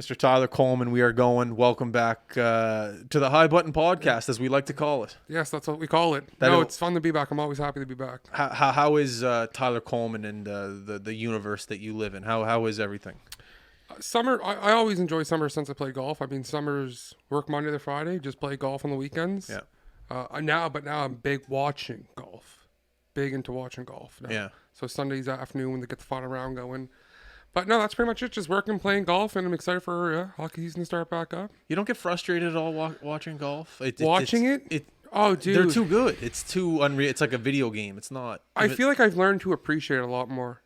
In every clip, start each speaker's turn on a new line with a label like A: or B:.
A: Mr. Tyler Coleman, we are going. Welcome back to the High Button podcast, as we like to call it.
B: Yes, that's what we call it. It's fun to be back. I'm always happy to be back.
A: How is Tyler Coleman and the universe that you live in? How is everything?
B: Summer, I always enjoy summer since I play golf. I mean, summers work Monday to Friday, just play golf on the weekends.
A: Yeah.
B: Now I'm big watching golf. Big into watching golf now.
A: Yeah.
B: So Sundays afternoon when they get the final round going. But no, that's pretty much it. Just working, playing golf, and I'm excited for hockey season to start back up.
A: You don't get frustrated at all watching golf?
B: Watching it? Oh, dude.
A: They're too good. It's too unreal. It's like a video game. It's not.
B: I feel like I've learned to appreciate it a lot more.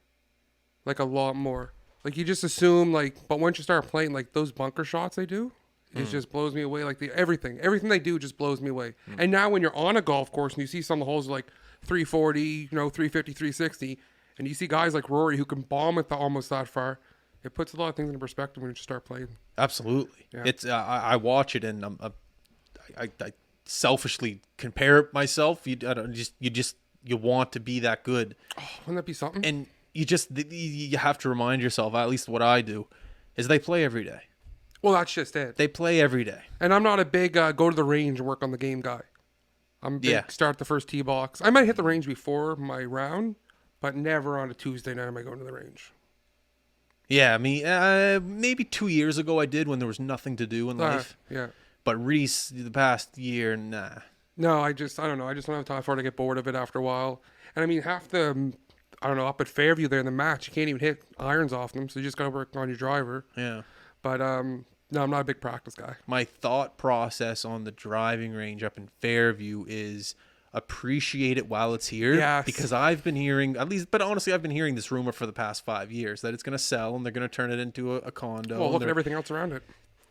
B: Like, a lot more. Like, you just assume, but once you start playing, those bunker shots they do, it just blows me away. Like, everything they do just blows me away. And now when you're on a golf course and you see some of the holes like 340, 350, 360, and you see guys like Rory who can bomb it almost that far, it puts a lot of things into perspective when you just start playing.
A: Absolutely.
B: Yeah.
A: It's I watch it and I selfishly compare myself. You want to be that good.
B: Oh, wouldn't that be something?
A: And you have to remind yourself, at least what I do, is they play every day.
B: Well, that's just it.
A: They play every day.
B: And I'm not a big go to the range and work on the game guy. I'm a big start the first tee box. I might hit the range before my round, but never on a Tuesday night am I going to the range.
A: Yeah, I mean, maybe 2 years ago I did when there was nothing to do in life.
B: Yeah.
A: But Reese, the past year, nah.
B: No, I don't know. I just don't have time for it to get bored of it after a while. And I mean, half the, up at Fairview there in the match, you can't even hit irons off them, so you just got to work on your driver.
A: Yeah.
B: But, no, I'm not a big practice guy.
A: My thought process on the driving range up in Fairview is appreciate it while it's here.
B: Yes.
A: Because I've been hearing, but honestly, I've been hearing this rumor for the past 5 years that it's going to sell and they're going to turn it into a condo.
B: Well, look at everything else around it.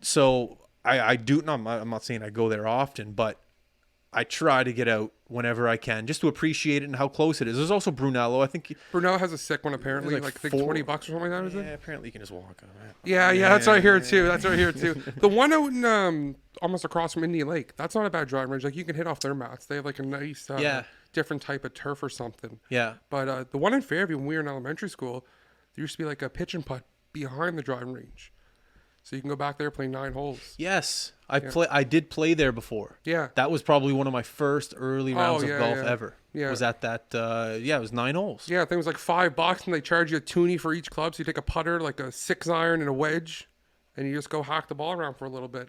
A: So I do, no, I'm not saying I go there often, but I try to get out whenever I can just to appreciate it and how close it is. There's also Brunello. I think
B: Brunello has a sick one apparently,
A: like
B: I think $20 or something like that, is it?
A: Yeah, apparently you can just walk on it.
B: Yeah, that's what I hear too. The one out in almost across from Indian Lake, that's not a bad driving range. Like, you can hit off their mats. They have like a nice different type of turf or something.
A: Yeah.
B: But the one in Fairview when we were in elementary school, there used to be like a pitch and putt behind the driving range. So you can go back there, play 9 holes.
A: Yes. I did play there before.
B: Yeah.
A: That was probably one of my first early rounds of golf ever.
B: Yeah.
A: Was at that, it was 9 holes.
B: Yeah, I think it was like $5 and they charge you a toonie for each club. So you take a putter, like a 6-iron and a wedge, and you just go hack the ball around for a little bit.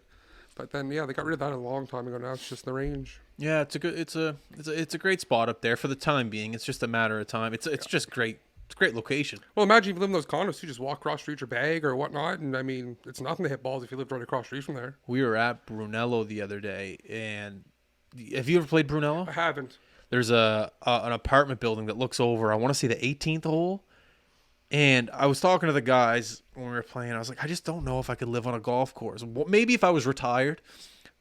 B: But then, they got rid of that a long time ago. Now it's just the range.
A: Yeah, it's a great spot up there for the time being. It's just a matter of time. It's just great. It's a great location.
B: Well, imagine if you live in those condos, you just walk across the street your bag or whatnot. And I mean, it's nothing to hit balls if you lived right across the street from there.
A: We were at Brunello the other day, and have you ever played Brunello?
B: I haven't.
A: There's an apartment building that looks over, I want to say the 18th hole. And I was talking to the guys when we were playing. I was like, I just don't know if I could live on a golf course. Maybe if I was retired.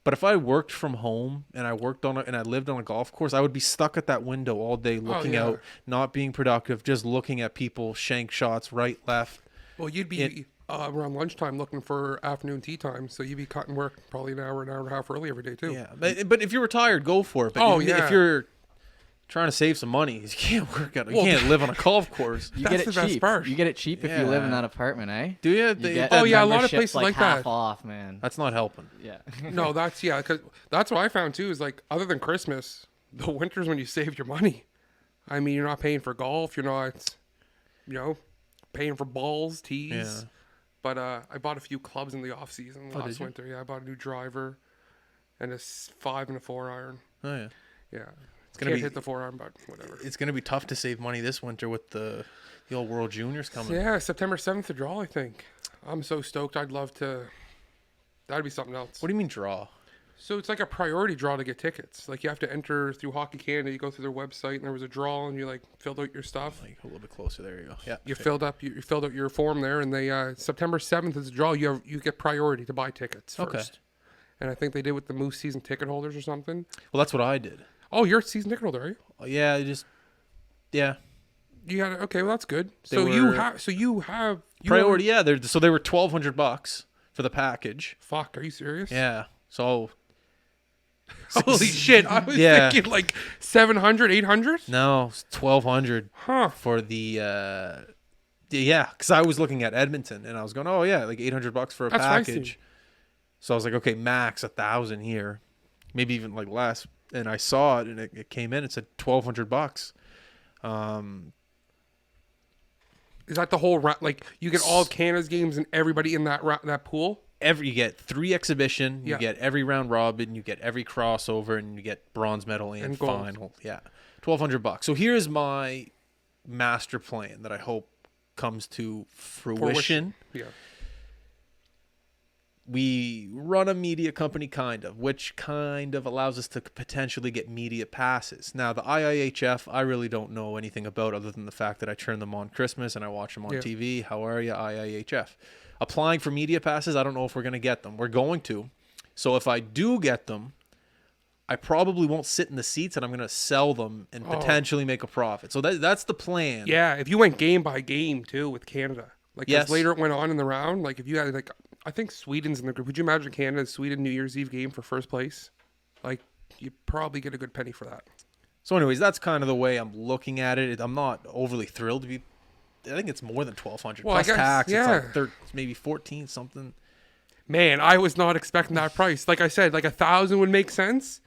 A: But if I worked from home and I lived on a golf course, I would be stuck at that window all day looking out, not being productive, just looking at people shank shots right, left.
B: Well, you'd be around lunchtime looking for afternoon tea time, so you'd be cutting work probably an hour and a half early every day too.
A: Yeah, but if you're retired, go for it. But if you're trying to save some money, you can't can't live on a golf course.
C: You get it cheap. You get it cheap if you live in that apartment, eh?
A: Do you?
B: A lot of places like that.
C: Half off, man.
A: That's not helping.
C: Yeah.
B: No, because that's what I found too. Is like, other than Christmas, the winter's when you save your money. I mean, you're not paying for golf. You're not, paying for balls, tees.
A: Yeah.
B: But I bought a few clubs in the off season last winter. Yeah, I bought a new driver and a 5 and a 4-iron.
A: Oh yeah.
B: Yeah.
A: Can't
B: hit the 4-iron, but whatever.
A: It's gonna be tough to save money this winter with the old World Juniors coming.
B: Yeah, September 7th to draw, I think. I'm so stoked. I'd love to. That'd be something else.
A: What do you mean draw?
B: So it's like a priority draw to get tickets. Like, you have to enter through Hockey Canada. You go through their website, and there was a draw, and you filled out your stuff.
A: Like a little bit closer. There you go. Yeah.
B: You filled out your form there, and they September 7th is a draw. You get priority to buy tickets first. Okay. And I think they did with the Moose season ticket holders or something.
A: Well, that's what I did.
B: Oh, you're a season ticket holder, are you?
A: Yeah,
B: You got it. Okay, well, that's good. You have
A: priority. Yeah, they were $1,200 for the package.
B: Fuck, are you serious?
A: Yeah. So.
B: Holy shit! I was thinking like 700, 800.
A: No, it's $1,200.
B: Huh?
A: For the Yeah, because I was looking at Edmonton and I was going, oh yeah, like $800 for a
B: That's
A: package.
B: pricey.
A: So I was like, okay, max 1,000 here, maybe even like less. And I saw it and it came in. It said $1,200.
B: Is that the whole like you get all of Canada's games and everybody in that pool?
A: You get 3 exhibition, you
B: Yeah.
A: get every round robin, you get every crossover, and you get bronze medal and
B: gold.
A: final. Yeah, $1,200. So here's my master plan that I hope comes to fruition.
B: Yeah.
A: We run a media company, which kind of allows us to potentially get media passes. Now, the IIHF, I really don't know anything about other than the fact that I turn them on Christmas and I watch them on TV. How are you, IIHF? Applying for media passes, I don't know if we're going to get them. We're going to. So if I do get them, I probably won't sit in the seats and I'm going to sell them and potentially make a profit. So that's the plan.
B: Yeah, if you went game by game too with Canada. Like
A: Yes.
B: as later it went on in the round, like if you had like I think Sweden's in the group. Would you imagine Canada and Sweden New Year's Eve game for first place? Like you probably get a good penny for that.
A: So anyways, that's kind of the way I'm looking at it. I'm not overly thrilled to be. I think it's more than 1,200
B: Well,
A: plus
B: I guess,
A: tax.
B: yeah.
A: It's like maybe 14 something.
B: Man, I was not expecting that price. Like I said, like 1,000 would make sense.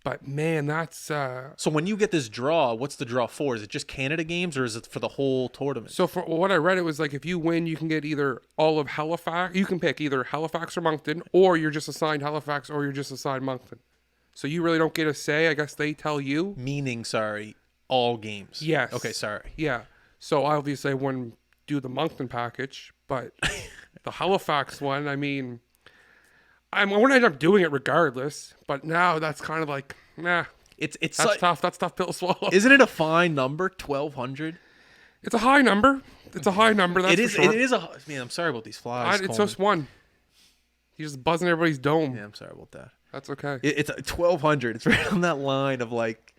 B: But man, that's
A: So when you get this draw, what's the draw for? Is it just Canada games or is it for the whole tournament?
B: so for what I read, it was like if you win, you can get either all of Halifax. You can pick either Halifax or Moncton, or you're just assigned Halifax, or you're just assigned Moncton. So you really don't get a say. I guess they tell you.
A: Meaning, sorry, all games.
B: Yes.
A: Okay, sorry.
B: Yeah. So obviously I wouldn't do the Moncton package, but the Halifax one, I mean, I would end up doing it regardless. But now that's kind of like, nah.
A: It's
B: That's
A: like,
B: tough. That's tough pill to swallow.
A: Isn't it a fine number? 1,200.
B: It's a high number. It's a high number. That's
A: It is.
B: For sure.
A: It is a. Man, I'm sorry about these flies.
B: It's
A: Coleman.
B: just one. He's just buzzing everybody's dome.
A: Yeah, I'm sorry about that.
B: That's okay.
A: It's 1,200. It's right on that line of like,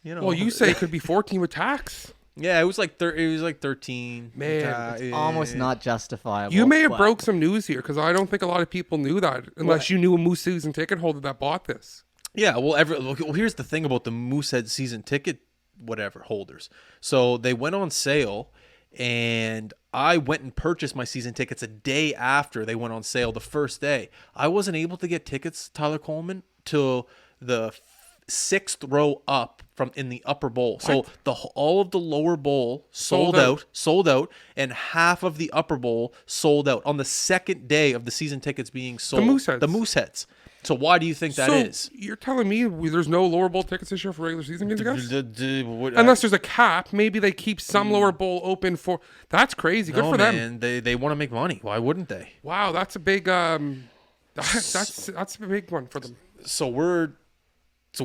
A: you know.
B: Well, you say it could be 14 with tax.
A: Yeah, it was like it was like 13.
B: Man,
C: It's almost not justifiable.
B: You may have
C: but
B: broke some news here because I don't think a lot of people knew that unless you knew a Moose season ticket holder that bought this.
A: Yeah, well, here's the thing about the Moosehead season ticket, holders. So they went on sale, and I went and purchased my season tickets a day after they went on sale. The first day, I wasn't able to get tickets, Tyler Coleman, till the 6th row up from in the upper bowl. So all of the lower bowl sold out, and half of the upper bowl sold out on the second day of the season tickets being sold.
B: The
A: Mooseheads. So why do you think that is?
B: You're telling me there's no lower bowl tickets this year for regular season games, I guess?
A: Unless
B: Unless there's a cap, maybe they keep some lower bowl open for. That's crazy. Good for them.
A: They want to make money. Why wouldn't they?
B: Wow, that's a big. That's a big one for them.
A: So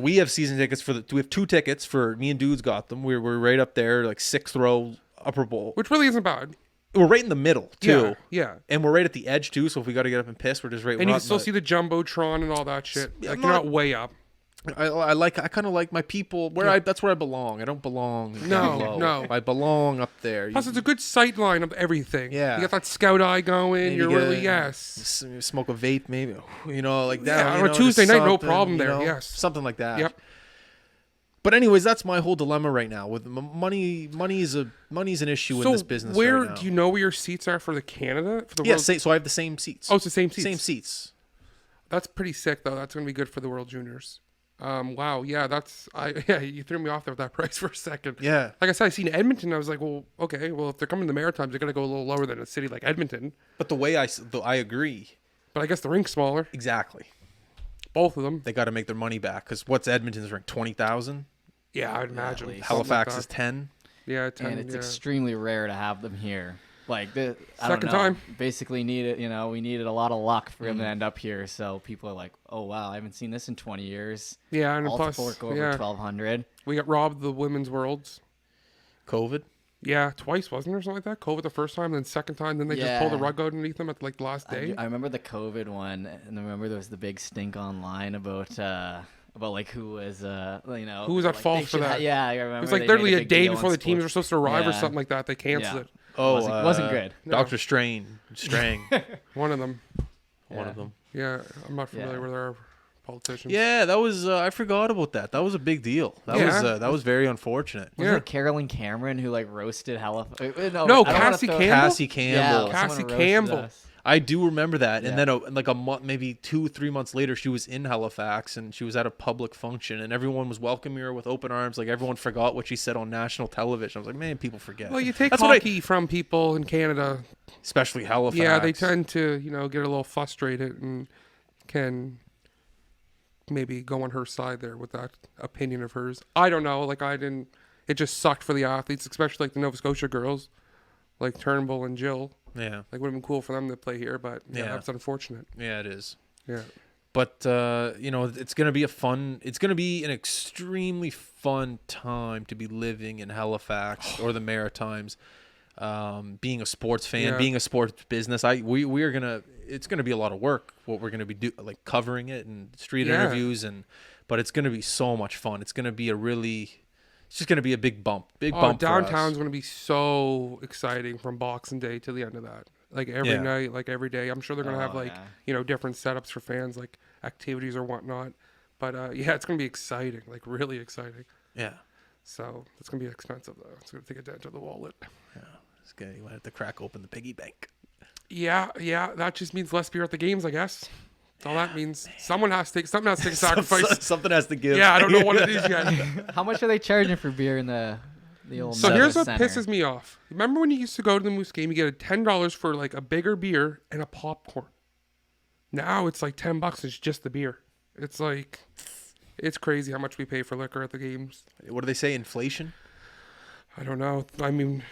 A: we have season tickets we have 2 tickets for me and Dudes got them. We're right up there, like 6th row upper bowl.
B: Which really isn't bad.
A: We're right in the middle too.
B: Yeah.
A: And we're right at the edge too. So if we got to get up and piss, we're just right.
B: And you can still see the jumbotron and all that shit.
A: Yeah,
B: Like you're not way up.
A: I kind of like my people that's where I belong. I don't belong.
B: No,
A: down low.
B: no.
A: I belong up there.
B: Plus, it's a good sight line of everything.
A: Yeah.
B: You got that scout eye going.
A: Maybe
B: You're
A: get
B: really,
A: a-
B: yes.
A: Smoke a vape, maybe. Like that.
B: Yeah,
A: you
B: on a
A: know,
B: Tuesday
A: just
B: night, no
A: something,
B: problem there, yes.
A: something like that.
B: Yep.
A: But anyways, that's my whole dilemma right now. With money, money's an issue in this business
B: where
A: right now.
B: do you know where your seats are for the Canada? For the
A: Yeah,
B: World?
A: so I have the same seats.
B: Oh, it's the same seats.
A: Same seats.
B: That's pretty sick, though. That's going to be good for the World Juniors. Wow, yeah, you threw me off there with that price for a second.
A: Yeah.
B: Like I said, I seen Edmonton. I was like, well, okay, well, if they're coming to the Maritimes, they're going to go a little lower than a city like Edmonton.
A: But the way I agree.
B: But I guess the rink's smaller.
A: Exactly.
B: Both of them.
A: They got to make their money back because what's Edmonton's rink? 20,000.
B: Yeah, I'd imagine.
C: least.
B: Something
A: Halifax
B: like
A: is
B: that.
A: 10.
B: Yeah, 10.
C: And it's
B: yeah.
C: extremely rare to have them here. Like I don't
B: Second
C: know.
B: time.
C: Basically needed, we needed a lot of luck for him to end up here. So people are like, "Oh wow, I haven't seen this in 20 years."
B: Yeah, and
C: All
B: plus,
C: to fork over
B: yeah,
C: 1,200.
B: we got robbed the women's worlds.
A: COVID.
B: Yeah, twice, wasn't there, something like that? COVID the first time, then second time, then they just pulled the
C: Yeah.
B: rug out underneath them at like the last day.
C: I remember the COVID one, and I remember there was the big stink online about like who was
B: Who was at
C: like,
B: fault
C: they
B: for
C: should
B: that?
C: yeah, I remember.
B: It was like
C: they
B: literally
C: made
B: a
C: big
B: day
C: deal
B: before
C: on
B: the teams were
C: sports.
B: supposed to arrive or
C: Yeah.
B: something like that. They canceled
C: Yeah.
B: it.
A: Oh,
C: wasn't good.
A: Dr. Strang.
B: One of them.
A: One of them.
B: Yeah, I'm not familiar
C: Yeah.
B: with their politicians.
A: Yeah, that was I forgot about that. That was a big deal. That was very unfortunate.
C: Wasn't it Carolyn Cameron who like roasted Halifax?
B: No,
C: I don't wanna
B: Cassie
C: throw-
B: Campbell?
A: Cassie Campbell.
C: Yeah,
B: Cassie
C: someone roasted
B: Campbell.
C: us.
A: I do remember that. And
C: Yeah.
A: then like a month, maybe 2-3 months later, she was in Halifax and she was at a public function and everyone was welcoming her with open arms. Like everyone forgot what she said on national television. I was like, man, people forget.
B: Well, you take
A: That's what
B: hockey from people in Canada.
A: especially Halifax.
B: Yeah, they tend to, get a little frustrated and can maybe go on her side there with that opinion of hers. I don't know. Like, it just sucked for the athletes, especially like the Nova Scotia girls, like Turnbull and Jill.
A: Yeah.
B: Like, would have been cool for them to play here, but yeah,
A: Yeah.
B: that's unfortunate.
A: Yeah, it is.
B: Yeah.
A: But it's gonna be an extremely fun time to be living in Halifax or the Maritimes, being a sports fan,
B: Yeah.
A: being a sports business. It's gonna be a lot of work. What we're gonna be like covering it and street
B: Yeah.
A: interviews but it's gonna be so much fun. It's gonna be it's just gonna be a big bump for us.
B: Downtown's going to be so exciting from Boxing Day to the end of that. Like every
A: Yeah.
B: night, like every day. I'm sure they're going to have
C: Oh,
B: like,
C: yeah.
B: different setups for fans, like activities or whatnot. But yeah, it's going to be exciting, like really exciting.
A: Yeah.
B: So it's going to be expensive though. It's going to take a dent to the wallet.
A: It's gonna you might have to crack open the piggy bank.
B: Yeah. That just means less beer at the games, I guess. That's all that means. Something has to take a sacrifice.
A: Something has to give.
B: Yeah, I don't know what it is yet.
C: How much are they charging for beer in the old?
B: So
C: Nova
B: here's what
C: Center?
B: pisses me off. Remember when you used to go to the Moose game, you get a $10 for like a bigger beer and a popcorn. Now it's like $10. It's just the beer. It's like, it's crazy how much we pay for liquor at the games.
A: What do they say? Inflation?
B: I don't know. I mean,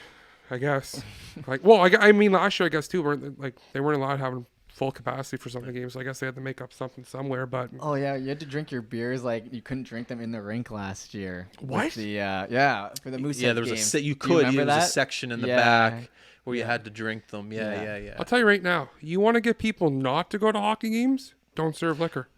B: I guess. I mean, last year I guess too, they weren't allowed having full capacity for some of the games. So I guess they had to make up something somewhere. But
C: Oh yeah, you had to drink your beers like you couldn't drink them in the rink last year. with
B: What?
C: For the Moose
A: Yeah,
C: Head
A: there was
C: games.
A: you
C: Do you
A: could.
C: remember
A: There was
C: that?
A: a section in the
C: Yeah.
A: back where you had to drink them. Yeah.
B: I'll tell you right now, you want to get people not to go to hockey games? Don't serve liquor.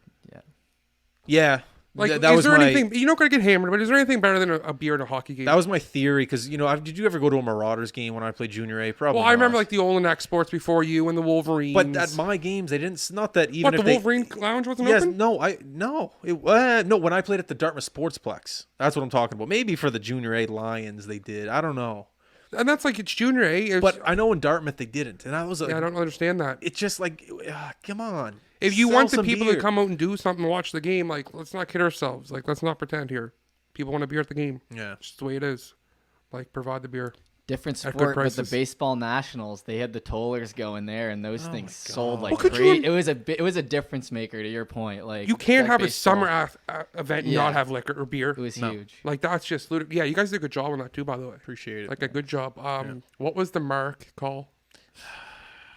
A: Yeah.
B: Like,
A: that
B: is
A: was
B: there
A: my
B: anything? You're not going to get hammered, but is there anything better than a beer at a hockey game?
A: that was my theory because did you ever go to a Marauders game when I played junior A? Probably.
B: Well, I remember
A: not.
B: like the Olin Exports before you and the Wolverines.
A: But at my games, they didn't. It's not that even
B: what,
A: if
B: the
A: they.
B: Wolverine Lounge wasn't
A: Yes,
B: open?
A: no. When I played at the Dartmouth Sportsplex, that's what I'm talking about. Maybe for the junior A Lions, they did. I don't know,
B: And that's like it's junior A. It's,
A: but I know in Dartmouth they didn't, and I was like,
B: I don't understand that.
A: it's just like, come on.
B: If you
A: Sell
B: want the
A: some
B: people
A: beer.
B: to come out and do something, watch the game, like let's not kid ourselves. Like let's not pretend here. People want a beer at the game.
A: Yeah.
B: It's just the way it is. Like provide the beer.
C: Different
B: At good
C: sport, but the
B: prices.
C: baseball nationals, they had the tollers going there, and those things sold like
B: Well, could
C: crazy.
B: you-
C: It was a difference maker. To your point, like
B: You can't
C: like
B: have a
C: baseball.
B: summer event and
C: Yeah.
B: not have liquor or beer.
C: It was huge.
B: Like that's just yeah. You guys did a good job on that too, by the way.
A: Appreciate it.
B: Like a good job. What was the mark call?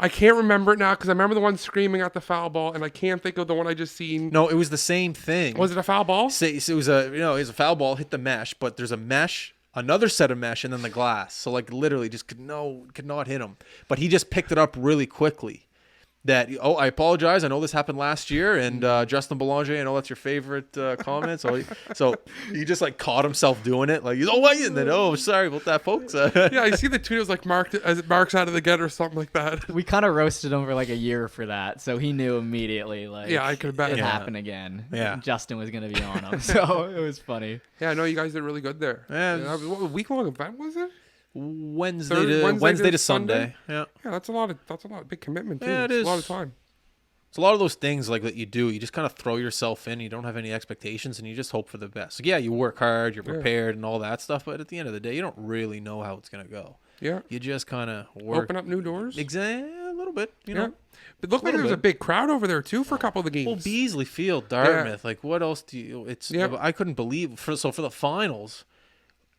B: I can't remember it now because I remember the one screaming at the foul ball, and I can't think of the one I just seen.
A: No, it was the same thing.
B: Was it a foul ball?
A: Say it was it was a foul ball, hit the mesh, but there's a mesh, another set of mesh, and then the glass. So like literally just could not hit him. But he just picked it up really quickly. That I apologize. I know this happened last year, and Justin Belanger, I know that's your favorite comment. So he just like caught himself doing it, like and then sorry about that, folks.
B: Yeah, I see the tweet was like marked as it marks out of the get or something like that.
C: We kind of roasted him for like a year for that, so he knew immediately. Like,
B: Yeah, I could bet.
C: it
B: Yeah.
C: happened again.
A: Yeah.
C: Justin was gonna be on him, so it was funny.
B: Yeah, I know you guys did really good there.
A: Yeah.
B: What week long event was it?
A: Wednesday to Sunday. Yeah.
B: Yeah, that's a lot of big commitment too.
A: Yeah, it
B: It's
A: is.
B: a lot of time.
A: It's a lot of those things like that you do. You just kind of throw yourself in. You don't have any expectations, and you just hope for the best. Like, yeah, you work hard, you're prepared, and all that stuff. But at the end of the day, you don't really know how it's gonna go.
B: Yeah.
A: You just kind of work.
B: Open up new doors.
A: A little bit, you know.
B: But looked like there was a big crowd over there too for a couple of the games.
A: Well, Beasley Field, Dartmouth. Like, what else do you? It's.
B: Yeah.
A: I couldn't believe for the finals.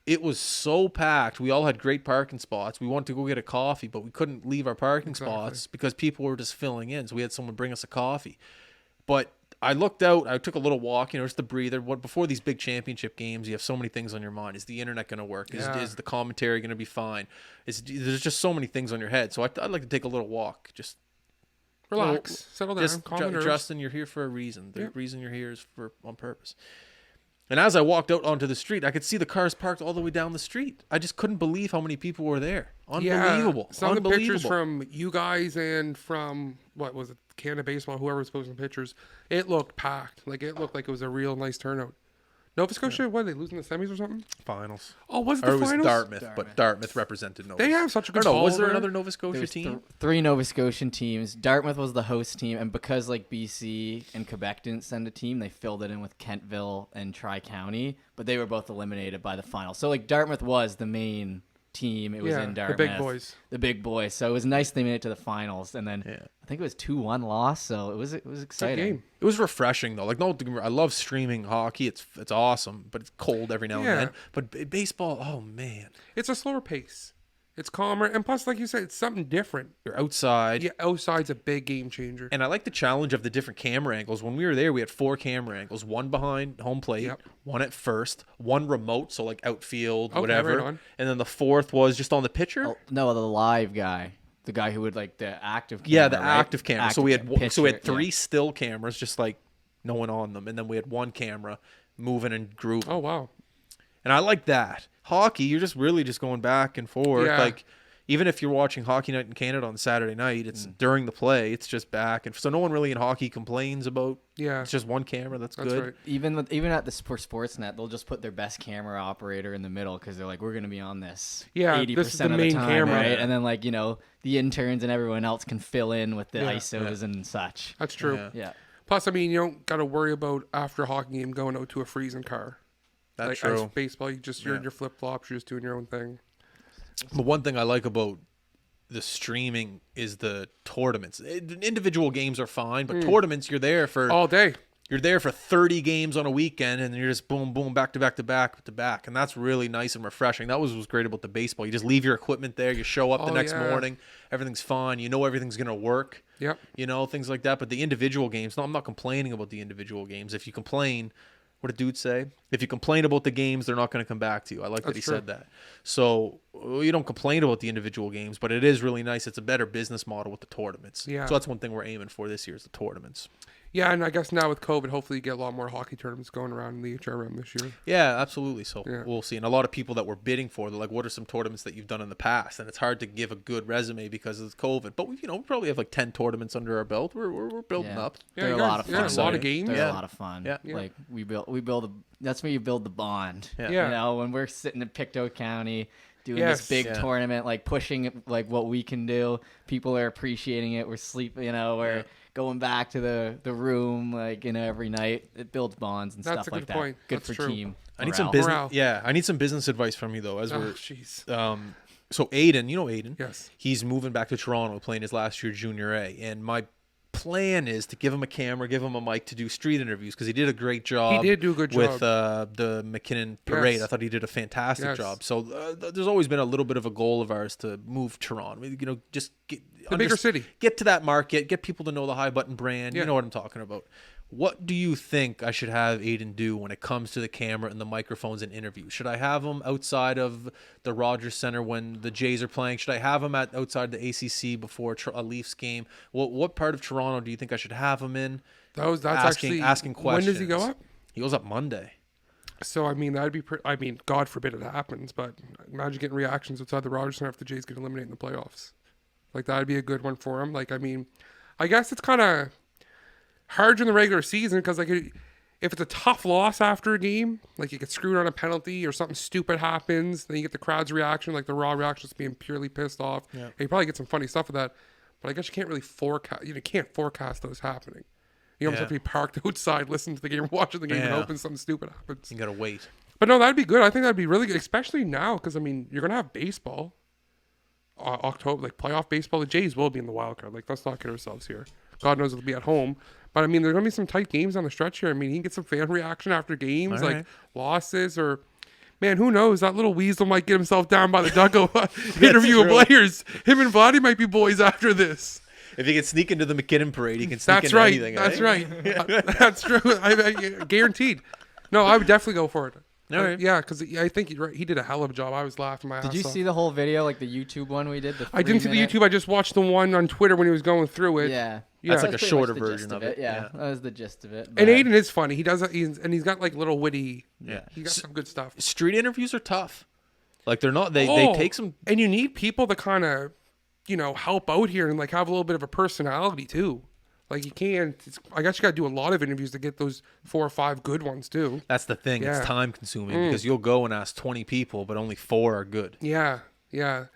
A: It was so packed. We all had great parking spots. We wanted to go get a coffee, but we couldn't leave our parking spots because people were just filling in. So we had someone bring us a coffee. But I looked out. I took a little walk, just a breather. Before these big championship games, you have so many things on your mind. Is the internet going to work? Is the commentary going to be fine? There's just so many things on your head. So I'd like to take a little walk. Just
B: Relax, settle down, calm the nerves.
A: Justin, you're here for a reason. The reason you're here is on purpose. And as I walked out onto the street, I could see the cars parked all the way down the street. I just couldn't believe how many people were there. Unbelievable.
B: Yeah, some of the pictures
A: Unbelievable.
B: from you guys and from, what was it, Canada Baseball, whoever was posting pictures, it looked packed. Like, it looked like it was a real nice turnout. Nova Scotia, what, did they lose in the semis or something?
A: Finals.
B: Oh, was it
A: Or
B: the
A: it was
B: finals?
A: Dartmouth, but Dartmouth represented Nova.
B: They have such a good
A: I don't know, was
B: ball
A: there
B: there.
A: another Nova Scotia
C: There's
A: team?
C: three Nova Scotian teams. Dartmouth was the host team, and because like BC and Quebec didn't send a team, they filled it in with Kentville and Tri-County, but they were both eliminated by the final. So like Dartmouth was the main team. It was
B: Yeah,
C: in
B: the
C: Dartmouth.
B: big boys.
C: The big boys. So it was nice they made it to the finals, and then
A: Yeah.
C: I think it was 2-1 loss. So it was
B: Good
C: exciting.
B: game.
A: It was refreshing though. Like, no, I love streaming hockey. It's awesome, but it's cold every now
B: Yeah.
A: and then. But baseball, oh man,
B: It's a slower pace. It's calmer. And plus, like you said, it's something different.
A: you're outside.
B: Yeah, outside's a big game changer.
A: And I like the challenge of the different camera angles. When we were there, we had 4 camera angles: one behind home plate,
B: Yep.
A: one at first, one remote, so like outfield,
B: Okay,
A: whatever,
B: right on.
A: and then the fourth was just on the pitcher.
C: Oh, no, the live guy. The guy who would like the active camera.
A: Yeah, the
C: right?
A: active camera. So
C: Active
A: we had
C: pitcher, yeah.
A: 3 still cameras, just like no one on them, and then we had one camera moving and grooving.
B: Oh, wow.
A: And I like that. Hockey, you're just really just going back and forth.
B: Yeah.
A: Like, even if you're watching Hockey Night in Canada on Saturday night, it's during the play. It's just back, and so no one really in hockey complains about.
B: Yeah.
A: It's just one camera. That's
B: That's
A: good.
B: right.
C: Even at the Sportsnet, they'll just put their best camera operator in the middle because they're like, we're going to be on this.
B: Yeah,
C: 80%
B: this is the
C: of
B: main
C: time,
B: camera.
C: right?
A: Yeah.
C: And then like the interns and everyone else can fill in with the
B: Yeah.
C: ISOs and such.
B: That's true.
A: Yeah.
C: Yeah.
B: Plus, I mean, you don't got to worry about after a hockey game going out to a freezing car.
A: That's
B: like,
A: true.
B: As baseball, you're in
A: Yeah.
B: your flip flops, you're just doing your own thing.
A: The one thing I like about the streaming is the tournaments. Individual games are fine, but tournaments, you're there for
B: All day.
A: you're there for 30 games on a weekend, and you're just boom, boom, back to back to back to back, and that's really nice and refreshing. That was great about the baseball. You just leave your equipment there, you show up the
B: Oh,
A: next
B: yeah.
A: morning, everything's fine, you know everything's gonna work.
B: Yep.
A: You know, things like that. But the individual games, no, I'm not complaining about the individual games. If you complain, what did dude say? If you complain about the games, they're not going to come back to you. I like that he
B: That's true.
A: said that. So you don't complain about the individual games, but it is really nice. It's a better business model with the tournaments.
B: Yeah.
A: So that's one thing we're aiming for this year is the tournaments.
B: Yeah, and I guess now with COVID, hopefully you get a lot more hockey tournaments going around in the HRM this year.
A: Yeah, absolutely. So
B: Yeah.
A: we'll see. And a lot of people that we're bidding for, they're like, what are some tournaments that you've done in the past? And it's hard to give a good resume because of COVID. But we probably have like 10 tournaments under our belt. We're building
C: Yeah.
A: up.
B: Yeah,
C: They're
B: you
C: a
B: guys-
C: lot of fun.
B: yeah, a lot of
A: Exciting.
B: games.
C: They're
A: Yeah.
C: a lot of fun.
A: Yeah.
B: Yeah.
C: Like that's where you build the bond.
A: Yeah.
B: Yeah.
C: You know, when we're sitting in Pictou County doing
B: Yes.
C: this big
A: Yeah.
C: tournament, like pushing like what we can do, people are appreciating it. We're sleeping, we're
A: Yeah.
C: going back to the room, like, every night. It builds bonds and
B: That's
C: stuff
B: a
C: like
B: good
C: that.
B: point.
C: Good
B: That's
C: for
B: true.
C: team.
A: I need some
C: morale.
A: business.
B: Morale.
A: Yeah, I need some business advice from you though. As
B: Oh,
A: we're
B: jeez.
A: so Aiden, you know Aiden.
B: Yes.
A: He's moving back to Toronto, playing his last year Junior A, and my plan is to give him a camera, give him a mic to do street interviews because he did a great job.
B: He did do a good
A: with
B: job.
A: the McKinnon Parade.
B: Yes.
A: I thought he did a fantastic
B: Yes.
A: job. So there's always been a little bit of a goal of ours to move Toronto. Just get
B: The bigger city.
A: get to that market, get people to know the High Button brand.
B: Yeah.
A: You know what I'm talking about. What do you think I should have Aiden do when it comes to the camera and the microphones and interviews? Should I have him outside of the Rogers Center when the Jays are playing? Should I have him outside the ACC before a Leafs game? What part of Toronto do you think I should have him in?
B: That's actually
A: asking questions.
B: When does he go up?
A: He goes up Monday.
B: So I mean that'd be. God forbid it happens, but imagine getting reactions outside the Rogers Center if the Jays get eliminated in the playoffs. Like that'd be a good one for him. Like I guess it's kind of hard during the regular season because like if it's a tough loss after a game, like you get screwed on a penalty or something stupid happens, then you get the crowd's reaction, like the raw reaction, just being purely pissed off.
A: Yeah.
B: And you probably get some funny stuff with that, but I guess you can't really forecast. You can't forecast those happening. You almost
A: Yeah.
B: have to be parked outside, listening to the game, watching the game, and
A: Yeah.
B: hoping something stupid happens.
A: You gotta wait.
B: But no, that'd be good. I think that'd be really good, especially now because you're gonna have baseball. October, like playoff baseball. The Jays will be in the wild card. Like let's not kid ourselves here. God knows it'll be at home. But there's gonna be some tight games on the stretch here. He can get some fan reaction after games,
A: All
B: like
A: right.
B: losses or. Man, who knows? That little weasel might get himself down by the dugout interviewing
A: true.
B: players. Him and Vladdy might be boys after this.
A: If he can sneak into the McKinnon Parade, he can sneak
B: That's
A: into
B: right.
A: anything.
B: That's
A: eh?
B: right. That's true. I guaranteed. No, I would definitely go for it.
A: All right.
B: Yeah, because I think he did a hell of a job. I was laughing my ass
C: Did you
B: off.
C: see the whole video, like the YouTube one we did?
B: I didn't see the
C: 3-minute?
B: YouTube. I just watched the one on Twitter when he was going through it.
C: Yeah,
B: Yeah.
A: That's like a
C: That's pretty
A: shorter
C: much the
A: version
C: gist
A: of it.
C: Yeah, that was the gist of it.
B: And
C: but-
B: Aiden is funny. He does, he's got like little witty.
A: Yeah.
B: He got some good stuff.
A: Street interviews are tough. Like they're not. They take some.
B: And you need people to kind of, help out here and like have a little bit of a personality too. Like you can't. I guess you got to do a lot of interviews to get those 4 or 5 good ones too.
A: That's the thing.
B: Yeah.
A: It's time consuming because you'll go and ask 20 people, but only 4 are good.
B: Yeah, yeah.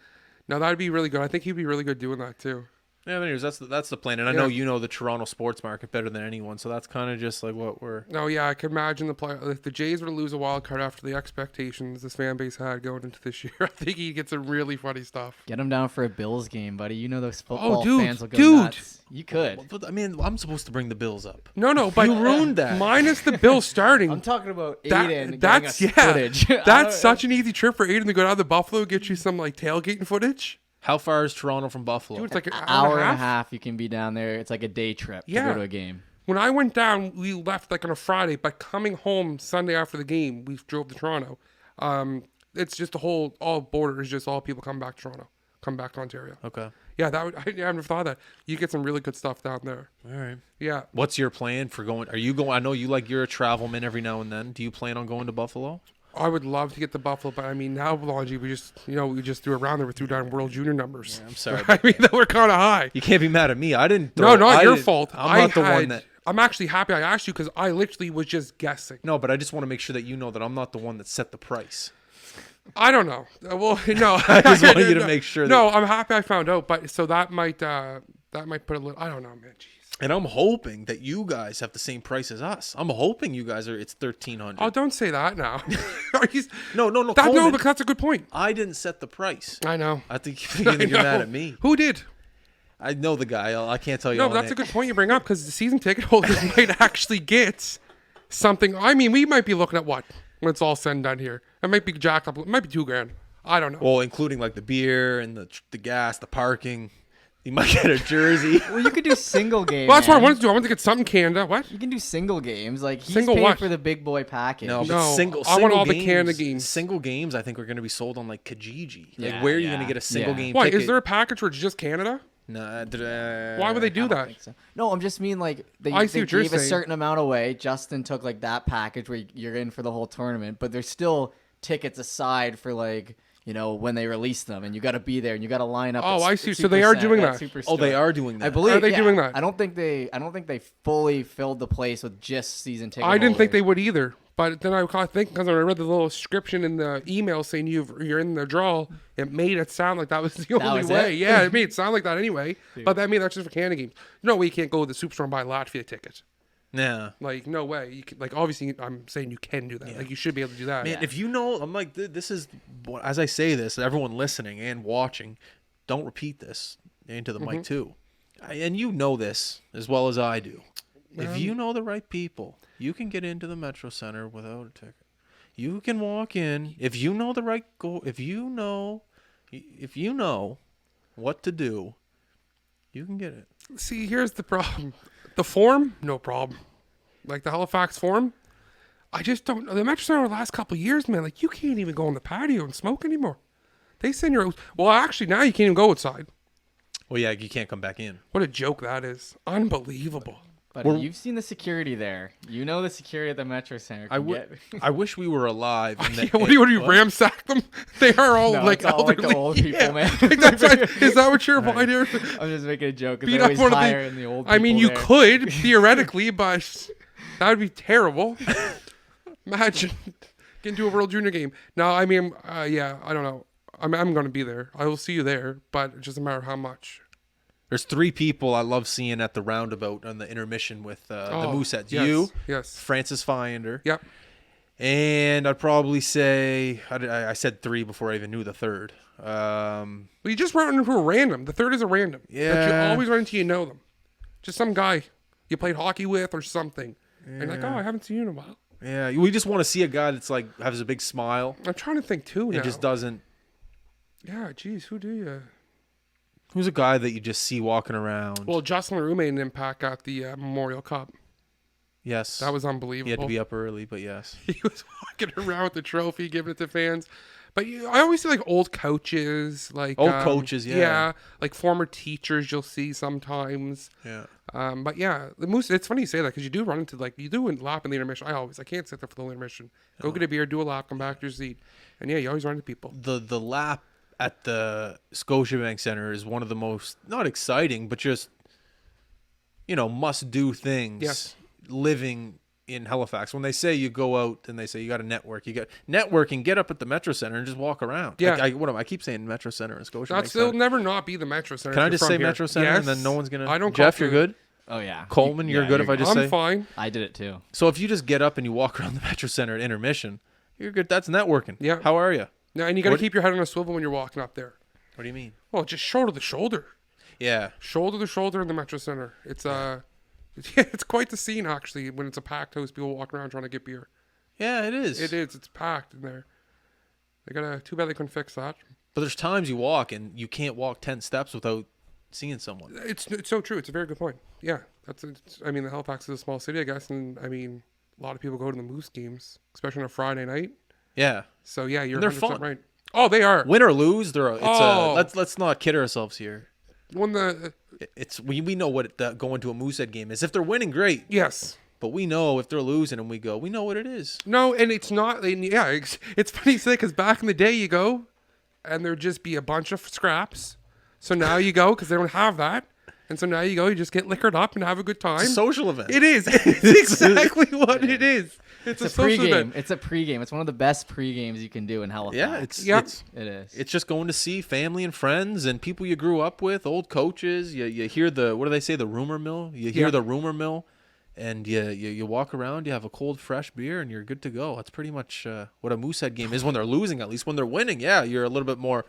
B: No, that'd be really good. I think he'd be really good doing that too.
A: Yeah, anyways, that's the plan, and I know you know the Toronto sports market better than anyone, so that's kind of just like what we're.
B: No, yeah, I can imagine if the Jays were to lose a wild card after the expectations this fan base had going into this year. I think he'd get some really funny stuff.
C: Get him down for a Bills game, buddy. You know those football
B: dude,
C: fans will go
B: dude.
C: nuts. You could.
A: But, I mean, I'm supposed to bring the Bills up.
B: No, but
A: You ruined that.
B: Minus the Bills starting.
C: I'm talking about
B: That-
C: Aiden
B: that's
C: getting us footage.
B: That's such an easy trip for Aiden to go down to Buffalo, get you some like tailgating footage.
A: How far is Toronto from Buffalo?
B: Dude, it's like an
C: hour and a half. You can be down there. It's like a day trip to
B: Yeah.
C: go to a game.
B: When I went down, we left like on a Friday, but coming home Sunday after the game, we drove to Toronto. It's just all border is just all people come back to Toronto, come back to Ontario.
A: Okay.
B: Yeah, I never thought of that. You get some really good stuff down there.
A: All right.
B: Yeah.
A: What's your plan for going? Are you going? I know you're a travel man every now and then. Do you plan on going to Buffalo?
B: I would love to get to Buffalo, but I mean, now, Belongi, we just threw around there. We threw down World Junior numbers.
A: I'm sorry.
B: I mean, we're kind of high.
A: You can't be mad at me. I didn't.
B: No, not
A: I
B: your
A: didn't-
B: fault.
A: I'm not the one that.
B: I'm actually happy I asked you because I literally was just guessing.
A: No, but I just want to make sure that you know that I'm not the one that set the price.
B: I don't know. Well, no.
A: I just wanted you to make sure.
B: No, I'm happy I found out, but so that might put a little. I don't know, man. Jeez.
A: And I'm hoping that you guys have the same price as us. I'm hoping you guys are. It's $1,300.
B: Oh, don't say that now.
A: No.
B: No,
A: Coleman,
B: but that's a good point.
A: I didn't set the price.
B: I know.
A: I think you're
B: I know.
A: mad at me.
B: Who did?
A: I know the guy. I can't tell you.
B: No,
A: all
B: but that's
A: name.
B: a good point you bring up because the season ticket holders might actually get something. I mean, we might be looking at what when it's all said and done here. It might be jacked up. It might be $2,000. I don't know.
A: Well, including like the beer and the gas, the parking. You might get a jersey.
C: Well, you could do single games.
B: Well, that's what I wanted to do. I wanted to get something Canada. What?
C: You can do single games. Like he's
B: Single
C: paying
B: what?
C: for the big boy package.
A: No, but
B: No,
A: single.
B: I want
A: single
B: all the
A: games,
B: Canada games.
A: Single games, I think, are going to be sold on like Kijiji. Like,
C: Yeah,
A: where are you
C: yeah,
A: going to get a single
C: yeah.
A: game
B: Why?
A: ticket?
B: Is there a package where it's just Canada?
A: Nah,
B: Why would they do
C: I don't
B: that?
C: think so. No, I'm just mean like they,
B: I see
C: they
B: what you're
C: gave a
B: saying.
C: certain amount away. Justin took like that package where you're in for the whole tournament, but there's still tickets aside for like when they release them, and you got to be there and you got to line up.
B: Oh,
C: at
B: I
C: S-
B: see.
C: at
B: So they are
C: Supercenter,
B: doing
C: at
B: that.
A: Oh, they
C: Superstore.
A: are doing that.
C: I believe.
B: Are they
C: yeah.
B: doing that?
C: I don't think they fully filled the place with just season tickets.
B: I didn't think they would either. But then I caught thinking because I read the little description in the email saying you're in the draw. It made it sound like that was the only
C: was
B: way.
C: it?
B: Yeah, it made it sound like that anyway. But I mean, that's just for Canada games. No way you can't go to the Superstore and buy a Latvia ticket.
A: Nah.
B: Like no way. You can, like obviously I'm saying you can do that. Like you should be able to do that.
A: Man, if you know, I'm like, this is, as I say this, everyone listening and watching, don't repeat this into the mic too. And you know this as well as I do. If you know the right people, you can get into the Metro Center without a ticket. You can walk in. If you know the right if you know what to do, you can get it.
B: See, here's the problem. The form, no problem. Like the Halifax forum, I just don't know. The Metro Center the last couple of years, man, like you can't even go on the patio and smoke anymore. They send your well, actually now you can't even go outside.
A: Well, yeah, you can't come back in.
B: What a joke that is. Unbelievable.
C: But you've seen the security there. You know the security at the Metro Center.
A: I wish we were alive. And that,
B: What do you ransack them? They are all
C: No,
B: like
C: it's all like
B: elderly.
C: the old people, man.
B: Like, that's right. Is that what you're implying here?
C: I'm just making a joke because
B: Beat
C: they're
B: up
C: always
B: one of
C: higher in the old people
B: I mean, you
C: there.
B: could theoretically, but that would be terrible. Imagine getting to a World Junior game. No, I mean, yeah, I don't know. I'm going to be there. I will see you there, but it's just a matter of how much.
A: There's 3 people I love seeing at the roundabout on the intermission with the Mooseheads.
B: Yes,
A: You,
B: yes.
A: Francis Fiender.
B: Yep.
A: And I'd probably say, I said 3 before I even knew the third.
B: Well, you just run into a random. The third is a random. That
A: Yeah.
B: you always run into, you know them. Just some guy you played hockey with or something. And you're like, oh, I haven't seen you in a while.
A: Yeah, we just want to see a guy that's like has a big smile
B: I'm trying to think too now.
A: and just doesn't.
B: Yeah, geez, who do you?
A: Who's a guy that you just see walking around?
B: Well, Justin Leroux made an impact at the Memorial Cup.
A: yes,
B: That was unbelievable.
A: he had to be up early, but yes.
B: He was walking around with the trophy, giving it to fans. But I always see like old coaches, like
A: Old coaches, yeah.
B: like former teachers. You'll see sometimes.
A: Yeah.
B: But yeah, the Moose. It's funny you say that because you do run into you do a lap in the intermission. I can't sit there for the whole intermission. Go get a beer, do a lap, come back to your seat, and yeah, you always run into people.
A: The lap at the Scotiabank Center is one of the most not exciting, but just must do things.
B: Yes.
A: Living in Halifax, when they say you go out and they say you got to network, you got networking, get up at the Metro Center and just walk around.
B: Yeah.
A: I keep saying Metro Center and Scotiabank
B: They'll
A: Center.
B: never not be the Metro Center.
A: Can I
B: if you're
A: just
B: from
A: say
B: here.
A: Metro Center
B: Yes.
A: and then no one's gonna?
B: I don't.
A: Jeff,
B: call
A: you're
B: it-
A: good.
C: Oh yeah.
A: Coleman, you're good if I just
B: I'm
A: say.
B: fine.
C: I did it too.
A: So if you just get up and you walk around the Metro Center at intermission, you're good. That's networking.
B: Yeah.
A: How are you?
B: No, and you got to
A: What-
B: keep your head on a swivel when you're walking up there.
A: What do you mean?
B: Well, just shoulder to shoulder,
A: Yeah.
B: shoulder to shoulder in the Metro Center. It's it's quite the scene actually when it's a packed house. People walking around trying to get beer.
A: Yeah, it is.
B: It is. It's packed in there. Too bad they couldn't fix that.
A: But there's times you walk and you can't walk 10 steps without seeing someone.
B: It's so true. It's a very good point. Yeah, I mean, the Halifax is a small city, I guess, and I mean, a lot of people go to the Moose games, especially on a Friday night.
A: Yeah.
B: So yeah, you're
A: They're
B: 100%
A: fun.
B: right. Oh, they are.
A: Win or lose,
B: Oh.
A: let's not kid ourselves here.
B: When
A: We know what going to a Moosehead game is. If they're winning, great.
B: yes.
A: But we know if they're losing and we know what it is.
B: No, and it's not. And yeah, it's funny you say because back in the day you go, and there'd just be a bunch of scraps. So now you go because they don't have that, and so now you go. You just get liquored up and have a good time.
A: It's a social event.
B: It is. It's exactly what it is. It's a
C: It's a
B: social
C: pregame.
B: event.
C: It's a pregame. It's one of the best pregames you can do in Halifax.
A: Yeah, it's
B: Yep.
C: It is.
A: it's just going to see family and friends and people you grew up with, old coaches. You hear what do they say, the rumor mill? You hear
B: Yeah.
A: the rumor mill, and you walk around, you have a cold, fresh beer, and you're good to go. That's pretty much what a Moosehead game is when they're losing. At least when they're winning, yeah, you're a little bit more.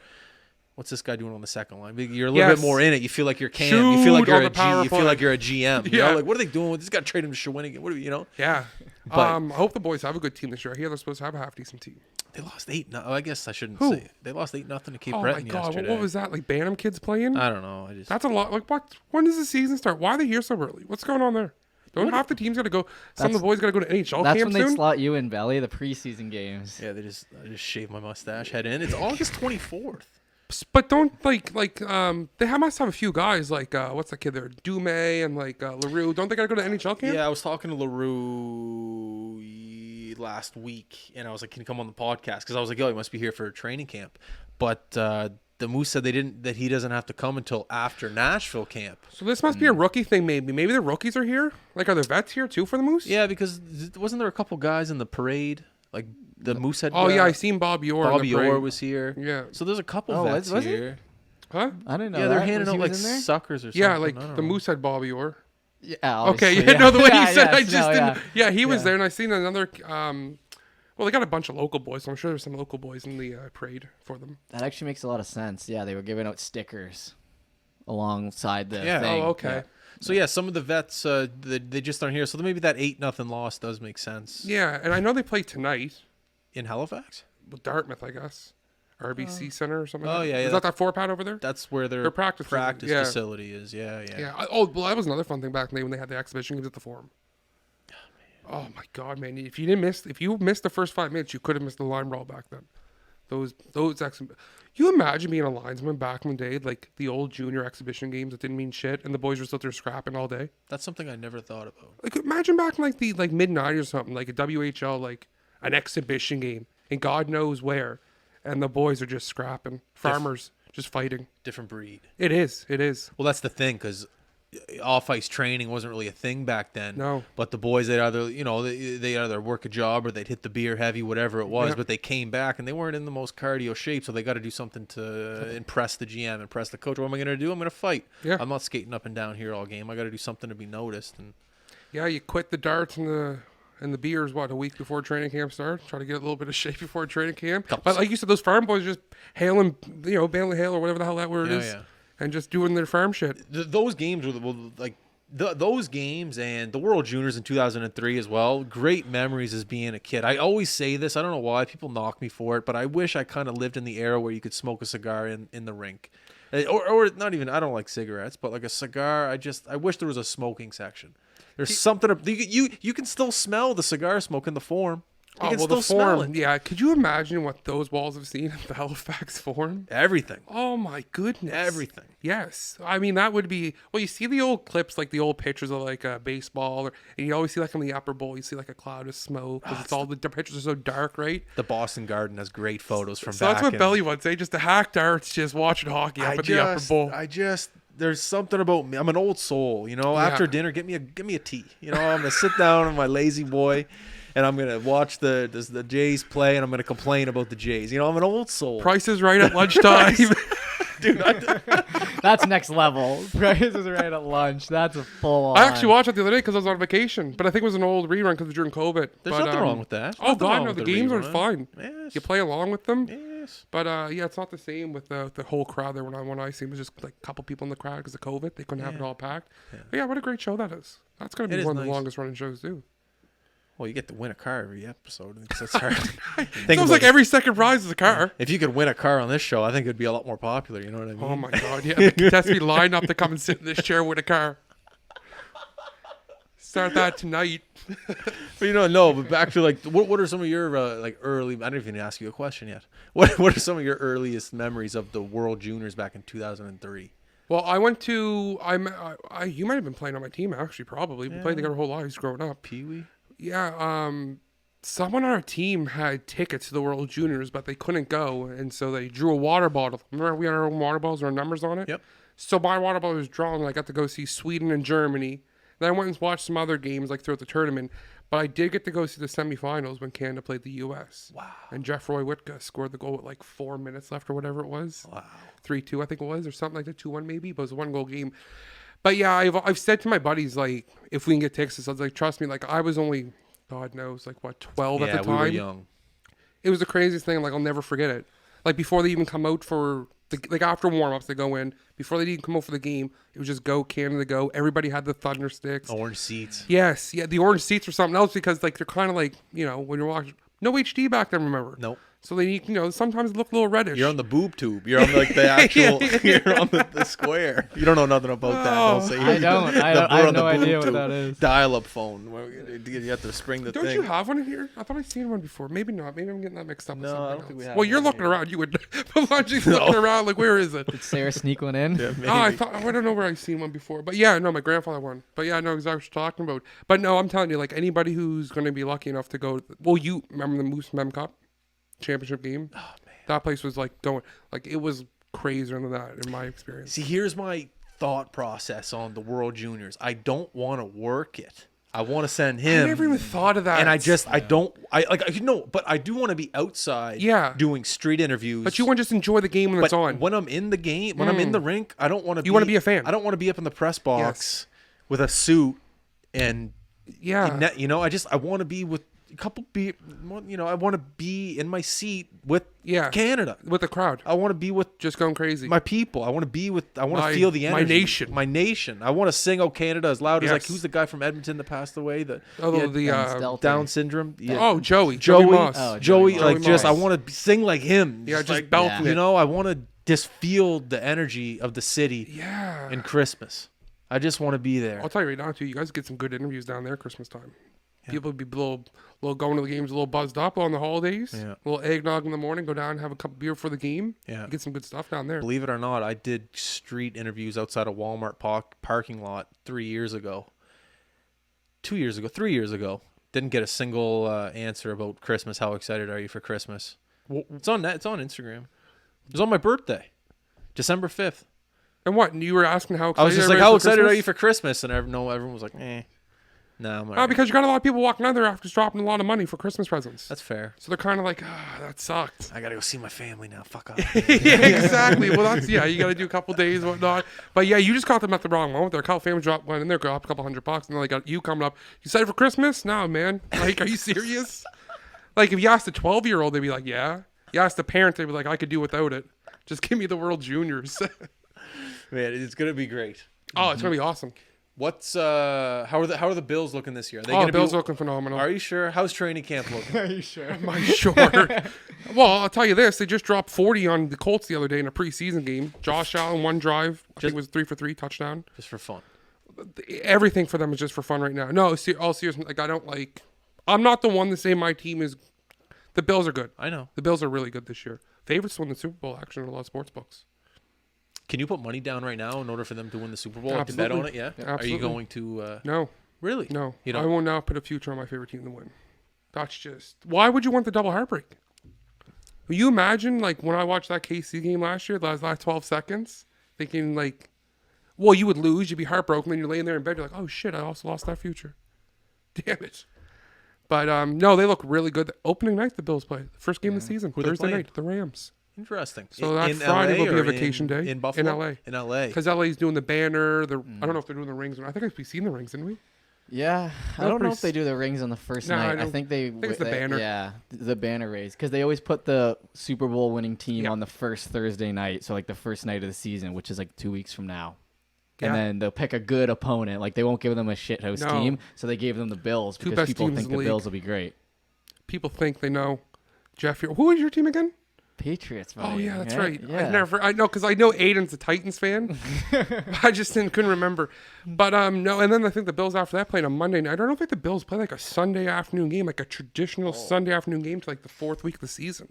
A: What's this guy doing on the second line? You're a little
B: Yes.
A: bit more in it. You feel like you're Cam. You feel like
B: Shoot
A: you're
B: on
A: a
B: the power
A: You feel
B: play.
A: like you're a GM. You
B: Yeah.
A: know, like what are they doing with this guy? Trade him to Shawinigan. What do you?
B: Yeah.
A: But-
B: I hope the boys have a good team this year. I hear they're supposed to have a half decent team.
A: They lost 8. No, I guess I shouldn't
B: Who?
A: say. They lost 8-0 to Cape
B: Oh my
A: Breton
B: god,
A: yesterday.
B: what was that? Like Bantam kids playing?
A: I don't know.
B: That's a lot. Like what? When does the season start? Why are they here so early? What's going on there? Don't half the teams got to go? Some of the boys got to go to NHL
C: That's
B: camp
C: when they
B: soon.
C: slot you in, Belly. The preseason games.
A: Yeah, I just shaved my mustache, head in. It's August 24th.
B: But don't must have a few guys like what's that kid there, Dume and like Larue. Don't they got to go to NHL camp?
A: Yeah, I was talking to LaRue last week, and I was like, "Can you come on the podcast?" Because I was like, "Oh, he must be here for a training camp." But the Moose said that he doesn't have to come until after Nashville camp.
B: So this must be a rookie thing, maybe. Maybe the rookies are here. Like, are the vets here too for the Moose?
A: Yeah, because wasn't there a couple guys in the parade, like the Moosehead?
B: Oh
A: guy?
B: yeah, I seen Bobby Orr.
A: Bobby
B: in the parade.
A: Orr was here.
B: Yeah.
A: So there's a couple
C: Oh,
A: vets
C: was he?
A: here.
B: Huh?
C: I didn't know.
A: Yeah, they're
C: that.
A: handing
C: Was
A: out
C: he
A: like
C: was in there?
A: suckers or something.
B: Yeah, like
A: I don't
B: the
A: know.
B: Moose had Bobby Orr.
C: Yeah.
B: Okay,
C: obviously,
B: yeah, no, the way
C: Yeah,
B: he said,
C: yeah,
B: I just
C: no,
B: didn't.
C: yeah.
B: Yeah, he was
C: Yeah.
B: there, and I seen another. Well, they got a bunch of local boys, so I'm sure there's some local boys in the parade for them.
C: That actually makes a lot of sense. Yeah, they were giving out stickers alongside the
A: Yeah.
C: thing.
B: Oh, okay.
A: So yeah, some of the vets they just aren't here. So maybe that 8-0 loss does make sense.
B: Yeah, and I know they play tonight
A: In Halifax?
B: with Dartmouth, I guess. RBC Center or something.
A: Oh,
B: like that.
A: yeah, yeah,
B: Is that 4-pad over there?
A: That's where their
B: Their practice facility, yeah.
A: facility is. Yeah.
B: Yeah. Well, that was another fun thing back in the day when they had the exhibition games at the Forum. Oh my God, man! If you missed the first 5 minutes, you could have missed the line brawl back then. Those you imagine being a linesman back in the day, like the old junior exhibition games that didn't mean shit, and the boys were still there scrapping all day.
A: That's something I never thought about.
B: Like imagine back in like the mid '90s or something, like a WHL, like an exhibition game, and God knows where, and the boys are just scrapping, farmers just fighting.
A: Different breed.
B: It is.
A: Well, that's the thing, because off-ice training wasn't really a thing back then.
B: No.
A: But the boys, they'd either work a job or they'd hit the beer heavy, whatever it was.
B: Yeah.
A: But they came back and they weren't in the most cardio shape, so they got to do something to impress the GM, impress the coach. What am I going to do? I'm going to fight.
B: Yeah.
A: I'm not skating up and down here all game. I got to do something to be noticed. And
B: Yeah, you quit the darts and the beers a week before training camp starts. Try to get a little bit of shape before training camp. But like you said, those farm boys just hailing, Bailey Hale or whatever the hell that word is,
A: yeah.
B: and just doing their farm shit.
A: Those games those games and the World Juniors in 2003 as well. Great memories as being a kid. I always say this. I don't know why people knock me for it, but I wish I kind of lived in the era where you could smoke a cigar in the rink, or not even. I don't like cigarettes, but like a cigar. I wish there was a smoking section. There's something. You can still smell the cigar smoke in the Forum.
B: Oh,
A: can
B: well,
A: still
B: the
A: smell
B: form.
A: it.
B: Yeah, could you imagine what those walls have seen in the Halifax Forum?
A: Everything.
B: Oh my goodness.
A: Everything.
B: Yes. I mean, that would be, well, you see the old clips, like the old pictures of like a baseball, and you always see like in the upper bowl, you see like a cloud of smoke because it's all the pictures are so dark, right?
A: The Boston Garden has great photos from
B: So
A: back.
B: that's what
A: in-
B: Belly would say, just a hack darts, just watching hockey up at the upper bowl.
A: There's something about me. I'm an old soul, you know.
B: Yeah.
A: After dinner, give me a tea. You know, I'm gonna sit down on my lazy boy, and I'm gonna watch the Jays play, and I'm gonna complain about the Jays. You know, I'm an old soul.
B: Price is right at lunchtime.
A: Dude,
C: That's next level. Price is right at lunch. That's a full on.
B: I actually watched it the other day because I was on vacation, but I think it was an old rerun because it was during COVID.
A: There's
B: But,
A: nothing wrong with that.
B: Oh, God, no, the games are fine.
A: Yes.
B: You play along with them.
A: Yes.
B: But yeah, it's not the same with the whole crowd there. When I seen it was just like a couple people in the crowd because of COVID. They couldn't have it all packed. But yeah, what a great show that is. That's going to
A: It
B: be
A: is
B: one of the
A: nice.
B: longest running shows too.
A: Well, you get to win a car every episode. It's hard.
B: Sounds like every second prize is a car.
A: If you could win a car on this show, I think it'd be a lot more popular. You know what I mean?
B: Oh my God, yeah. The contestants be lined up to come and sit in this chair with a car. Start that tonight.
A: But no. But back to like, what are some of your like early? I didn't even ask you a question yet. What are some of your earliest memories of the World Juniors back in 2003?
B: Well, I went to you might have been playing on my team actually. Probably we played together our whole lives growing up.
A: Pee Wee.
B: Yeah, someone on our team had tickets to the World Juniors, but they couldn't go, and so they drew a water bottle. Remember, we had our own water bottles with our numbers on it?
A: Yep.
B: So my water bottle was drawn, and I got to go see Sweden and Germany. Then I went and watched some other games, like throughout the tournament, but I did get to go see the semifinals when Canada played the U.S.
A: Wow.
B: And Jeff Roy Witka scored the goal with like 4 minutes left or whatever it was.
A: Wow.
B: 3-2, I think it was, or something like that, 2-1 maybe, but it was a one-goal game. But yeah, I've said to my buddies, like, if we can get tickets, I was like, trust me, like, I was only... God knows, like what, 12 at the time?
A: Yeah, we were young.
B: It was the craziest thing. Like, I'll never forget it. Like, before they even come out for, like, after warm-ups, they go in. Before they even come out for the game, it was just go, Canada, go. Everybody had the thunder sticks.
A: Orange seats.
B: Yes, yeah, the orange seats were something else because, like, they're kind of like, you know, when you're watching, no HD back then, remember?
A: Nope.
B: So they, you know, sometimes look a little reddish.
A: You're on the boob tube. You're on like the actual. You're on the square. You don't know nothing about that.
B: Oh,
A: Don't say
C: I don't. I
A: We're
C: have
A: on the
C: no
A: boob
C: idea what
A: tube.
C: that is.
A: Dial-up phone. Where you have to spring the
B: Don't
A: thing.
B: you have one in here? I thought I'd seen one before. Maybe not. Maybe I'm getting that mixed up with
A: No, I
B: something
A: don't
B: else.
A: think we have
B: Well, you're
A: one
B: looking
A: here.
B: around. You would. Palanji's looking around like, where is it?
C: Did Sarah sneak one in?
A: Yeah, maybe.
B: Oh, I don't know where I've seen one before. But yeah, no, my grandfather won. But yeah, I know exactly what you're talking about. But no, I'm telling you, like anybody who's going to be lucky enough to go, well, you remember the Moose Mem Cup championship game? Oh, man. That place was like going, like it was crazier than that in my experience.
A: See, here's my thought process on the World Juniors. I don't want to work it. I want to send him.
B: I never even thought of that.
A: And but I do want to be outside doing street interviews.
B: But you want to just enjoy the game when it's on.
A: When I'm in the game, when I'm in the rink, I don't want to
B: You want to be a fan.
A: I don't want to be up in the press box with a suit and
B: Yeah.
A: you know, I want to be with a couple I want to be in my seat with Canada.
B: With the crowd.
A: I want to be with
B: Just going crazy.
A: my people. I want to feel the energy.
B: My nation.
A: I want to sing "Oh Canada" as loud as like
B: Yes.
A: who's the guy from Edmonton that passed away?
B: Ben
C: Stelter.
A: Down syndrome. Yeah.
B: Oh, Joey
A: Joey,
B: Moss.
C: Oh,
A: Joey,
C: Joey
A: like just I
B: Moss.
A: want to sing like him.
B: Yeah, just
A: like,
B: belting
C: Yeah.
B: it.
A: I want to just feel the energy of the city
B: Yeah.
A: in Christmas. I just want to be there.
B: I'll tell you right now, too. You guys get some good interviews down there Christmas time. People would be a little going to the games a little buzzed up on the holidays.
A: Yeah.
B: A little eggnog in the morning. Go down and have a cup of beer for the game.
A: Yeah.
B: You get some good stuff down there.
A: Believe it or not, I did street interviews outside a Walmart parking lot 3 years ago. 3 years ago. Didn't get a single answer about Christmas. How excited are you for Christmas? It's on Instagram. It was on my birthday, December 5th.
B: And what? You were asking how excited
A: I was just like,
B: everybody
A: how
B: for
A: excited are
B: Christmas?
A: you for Christmas? And everyone was like, eh. No, I'm all
B: Oh,
A: right.
B: because you got a lot of people walking out there after dropping a lot of money for Christmas presents.
A: That's fair.
B: So they're kind of like, that sucked.
A: I got to go see my family now. Fuck off.
B: Yeah, exactly. Well, you got to do a couple days and whatnot. But yeah, you just caught them at the wrong moment. Their couple families went in there, got a couple $100, and then they got you coming up. You excited for Christmas? No, man. Like, are you serious? Like, if you asked a 12-year-old, they'd be like, yeah. You asked a parent, they'd be like, I could do without it. Just give me the World Juniors.
A: Man, it's gonna be great.
B: Oh, it's gonna be awesome.
A: What's how are the Bills looking this year? Are they
B: Oh,
A: gonna
B: Bill's
A: be,
B: looking phenomenal.
A: Are you sure? How's training camp looking?
C: Are you sure?
B: Am I sure? Well, I'll tell you this. They just dropped 40 on the Colts the other day in a preseason game. Josh Allen, one drive. I think it was 3 for 3, touchdown.
A: Just for fun.
B: Everything for them is just for fun right now. No, all seriously, like, I'm not the one to say my team is. The Bills are good.
A: I know.
B: The Bills are really good this year. Favorites to win the Super Bowl, actually, in a lot of sports books.
A: Can you put money down right now in order for them to win the Super Bowl? Like to bet on it? Yeah.
B: Absolutely.
A: Are you going to?
B: No.
A: Really?
B: No.
A: You
B: I
A: don't.
B: will not put a future on my favorite team to win. That's just. Why would you want the double heartbreak? Will you imagine, like, when I watched that KC game last year, the last 12 seconds, thinking, like, well, you would lose, you'd be heartbroken, then you're laying there in bed, you're like, oh, shit, I also lost that future. Damn it. But, no, they look really good. Opening night, the Bills play. First game of the season.
A: Who they
B: Thursday
A: playing?
B: night, the Rams.
A: Interesting.
B: So that
A: in
B: Friday
A: LA
B: will be a
A: or
B: vacation day.
A: in Buffalo.
B: In LA.
A: In LA.
B: Because LA's doing the banner. I don't know if they're doing the rings. I think we've seen the rings, didn't we?
C: Yeah, I
B: They're
C: don't know
B: pretty
C: if they do the rings on the first
B: No, I
C: night. I
B: don't-
C: think they.
B: it's the banner.
C: Yeah, the banner raise because they always put the Super Bowl winning team
B: Yeah.
C: on the first Thursday night, so like the first night of the season, which is like 2 weeks from now.
B: Yeah.
C: And then they'll pick a good opponent. Like they won't give them a shithouse
B: No.
C: team, so they gave them the Bills
B: Two
C: because
B: best
C: people
B: teams
C: think
B: in
C: the
B: the league.
C: Bills will be great.
B: People think they know. Jeff, who is your team again?
C: Patriots.
B: Oh
C: buddy.
B: yeah, that's right.
C: Yeah.
B: I know because I know Aiden's a Titans fan. I just couldn't remember. But no, and then I think the Bills after that playing on Monday night. I don't think the Bills play like a Sunday afternoon game, like a traditional Sunday afternoon game to like the fourth week of the season,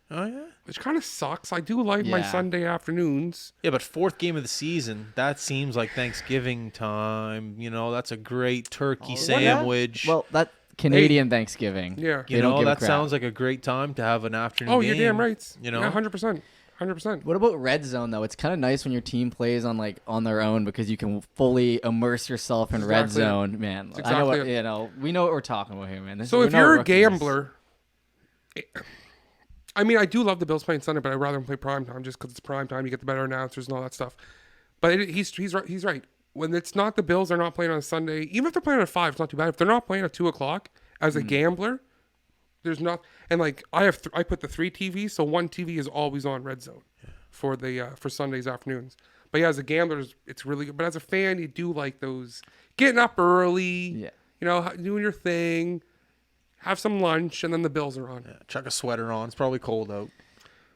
A: Oh yeah.
B: which kind of sucks. I do like my
C: Yeah.
B: Sunday afternoons.
A: Yeah, but fourth game of the season, that seems like Thanksgiving time. You know, that's a great turkey sandwich.
C: Well, that Canadian Thanksgiving.
B: Yeah.
C: They
A: you
C: don't
A: know,
C: give a
A: that
C: crap.
A: sounds like a great time to have an afternoon
B: Oh,
A: game.
B: you're damn right.
A: You know,
B: yeah, 100%, 100%.
C: What about red zone though? It's kind of nice when your team plays on their own because you can fully immerse yourself in red
B: Exactly.
C: zone, man.
B: That's
C: I know what
B: exactly
C: we know what we're talking about here, man.
B: So
C: we're
B: if
C: no
B: you're a
C: rookies.
B: gambler, I mean, I do love the Bills playing Sunday, but I'd rather them play prime time just because it's prime time. You get the better announcers and all that stuff. But he's right. He's right. When it's not the Bills, they're not playing on a Sunday. Even if they're playing at 5, it's not too bad. If they're not playing at 2:00 as a gambler, there's not. And like I put the 3 TVs, so one TV is always on red zone for the for Sundays afternoons. But yeah, as a gambler, it's really good. But as a fan, you do like those getting up early.
C: Yeah.
B: You know, doing your thing. Have some lunch, and then the Bills are on.
A: yeah, chuck a sweater on. It's probably cold out.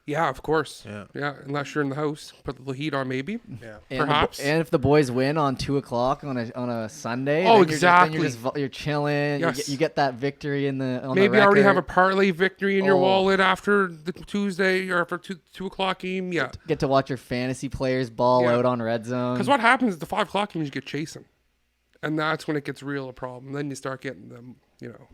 B: Yeah, of course.
A: Yeah.
B: Unless you're in the house, put the little heat on, maybe.
A: Yeah.
B: Perhaps.
C: And if the boys win on 2:00 on a Sunday,
B: Oh,
C: then
B: exactly.
C: you're chilling.
B: Yes.
C: You get that victory on
B: Maybe
C: the
B: already have a
C: record.
B: parlay victory in your
C: Oh.
B: wallet after the Tuesday or after 2:00 game. Yeah.
C: Get to watch your fantasy players ball
B: Yeah.
C: out on red zone.
B: Because what happens is the 5:00 games you get chasing, and that's when it gets real a problem. Then you start getting them. You know.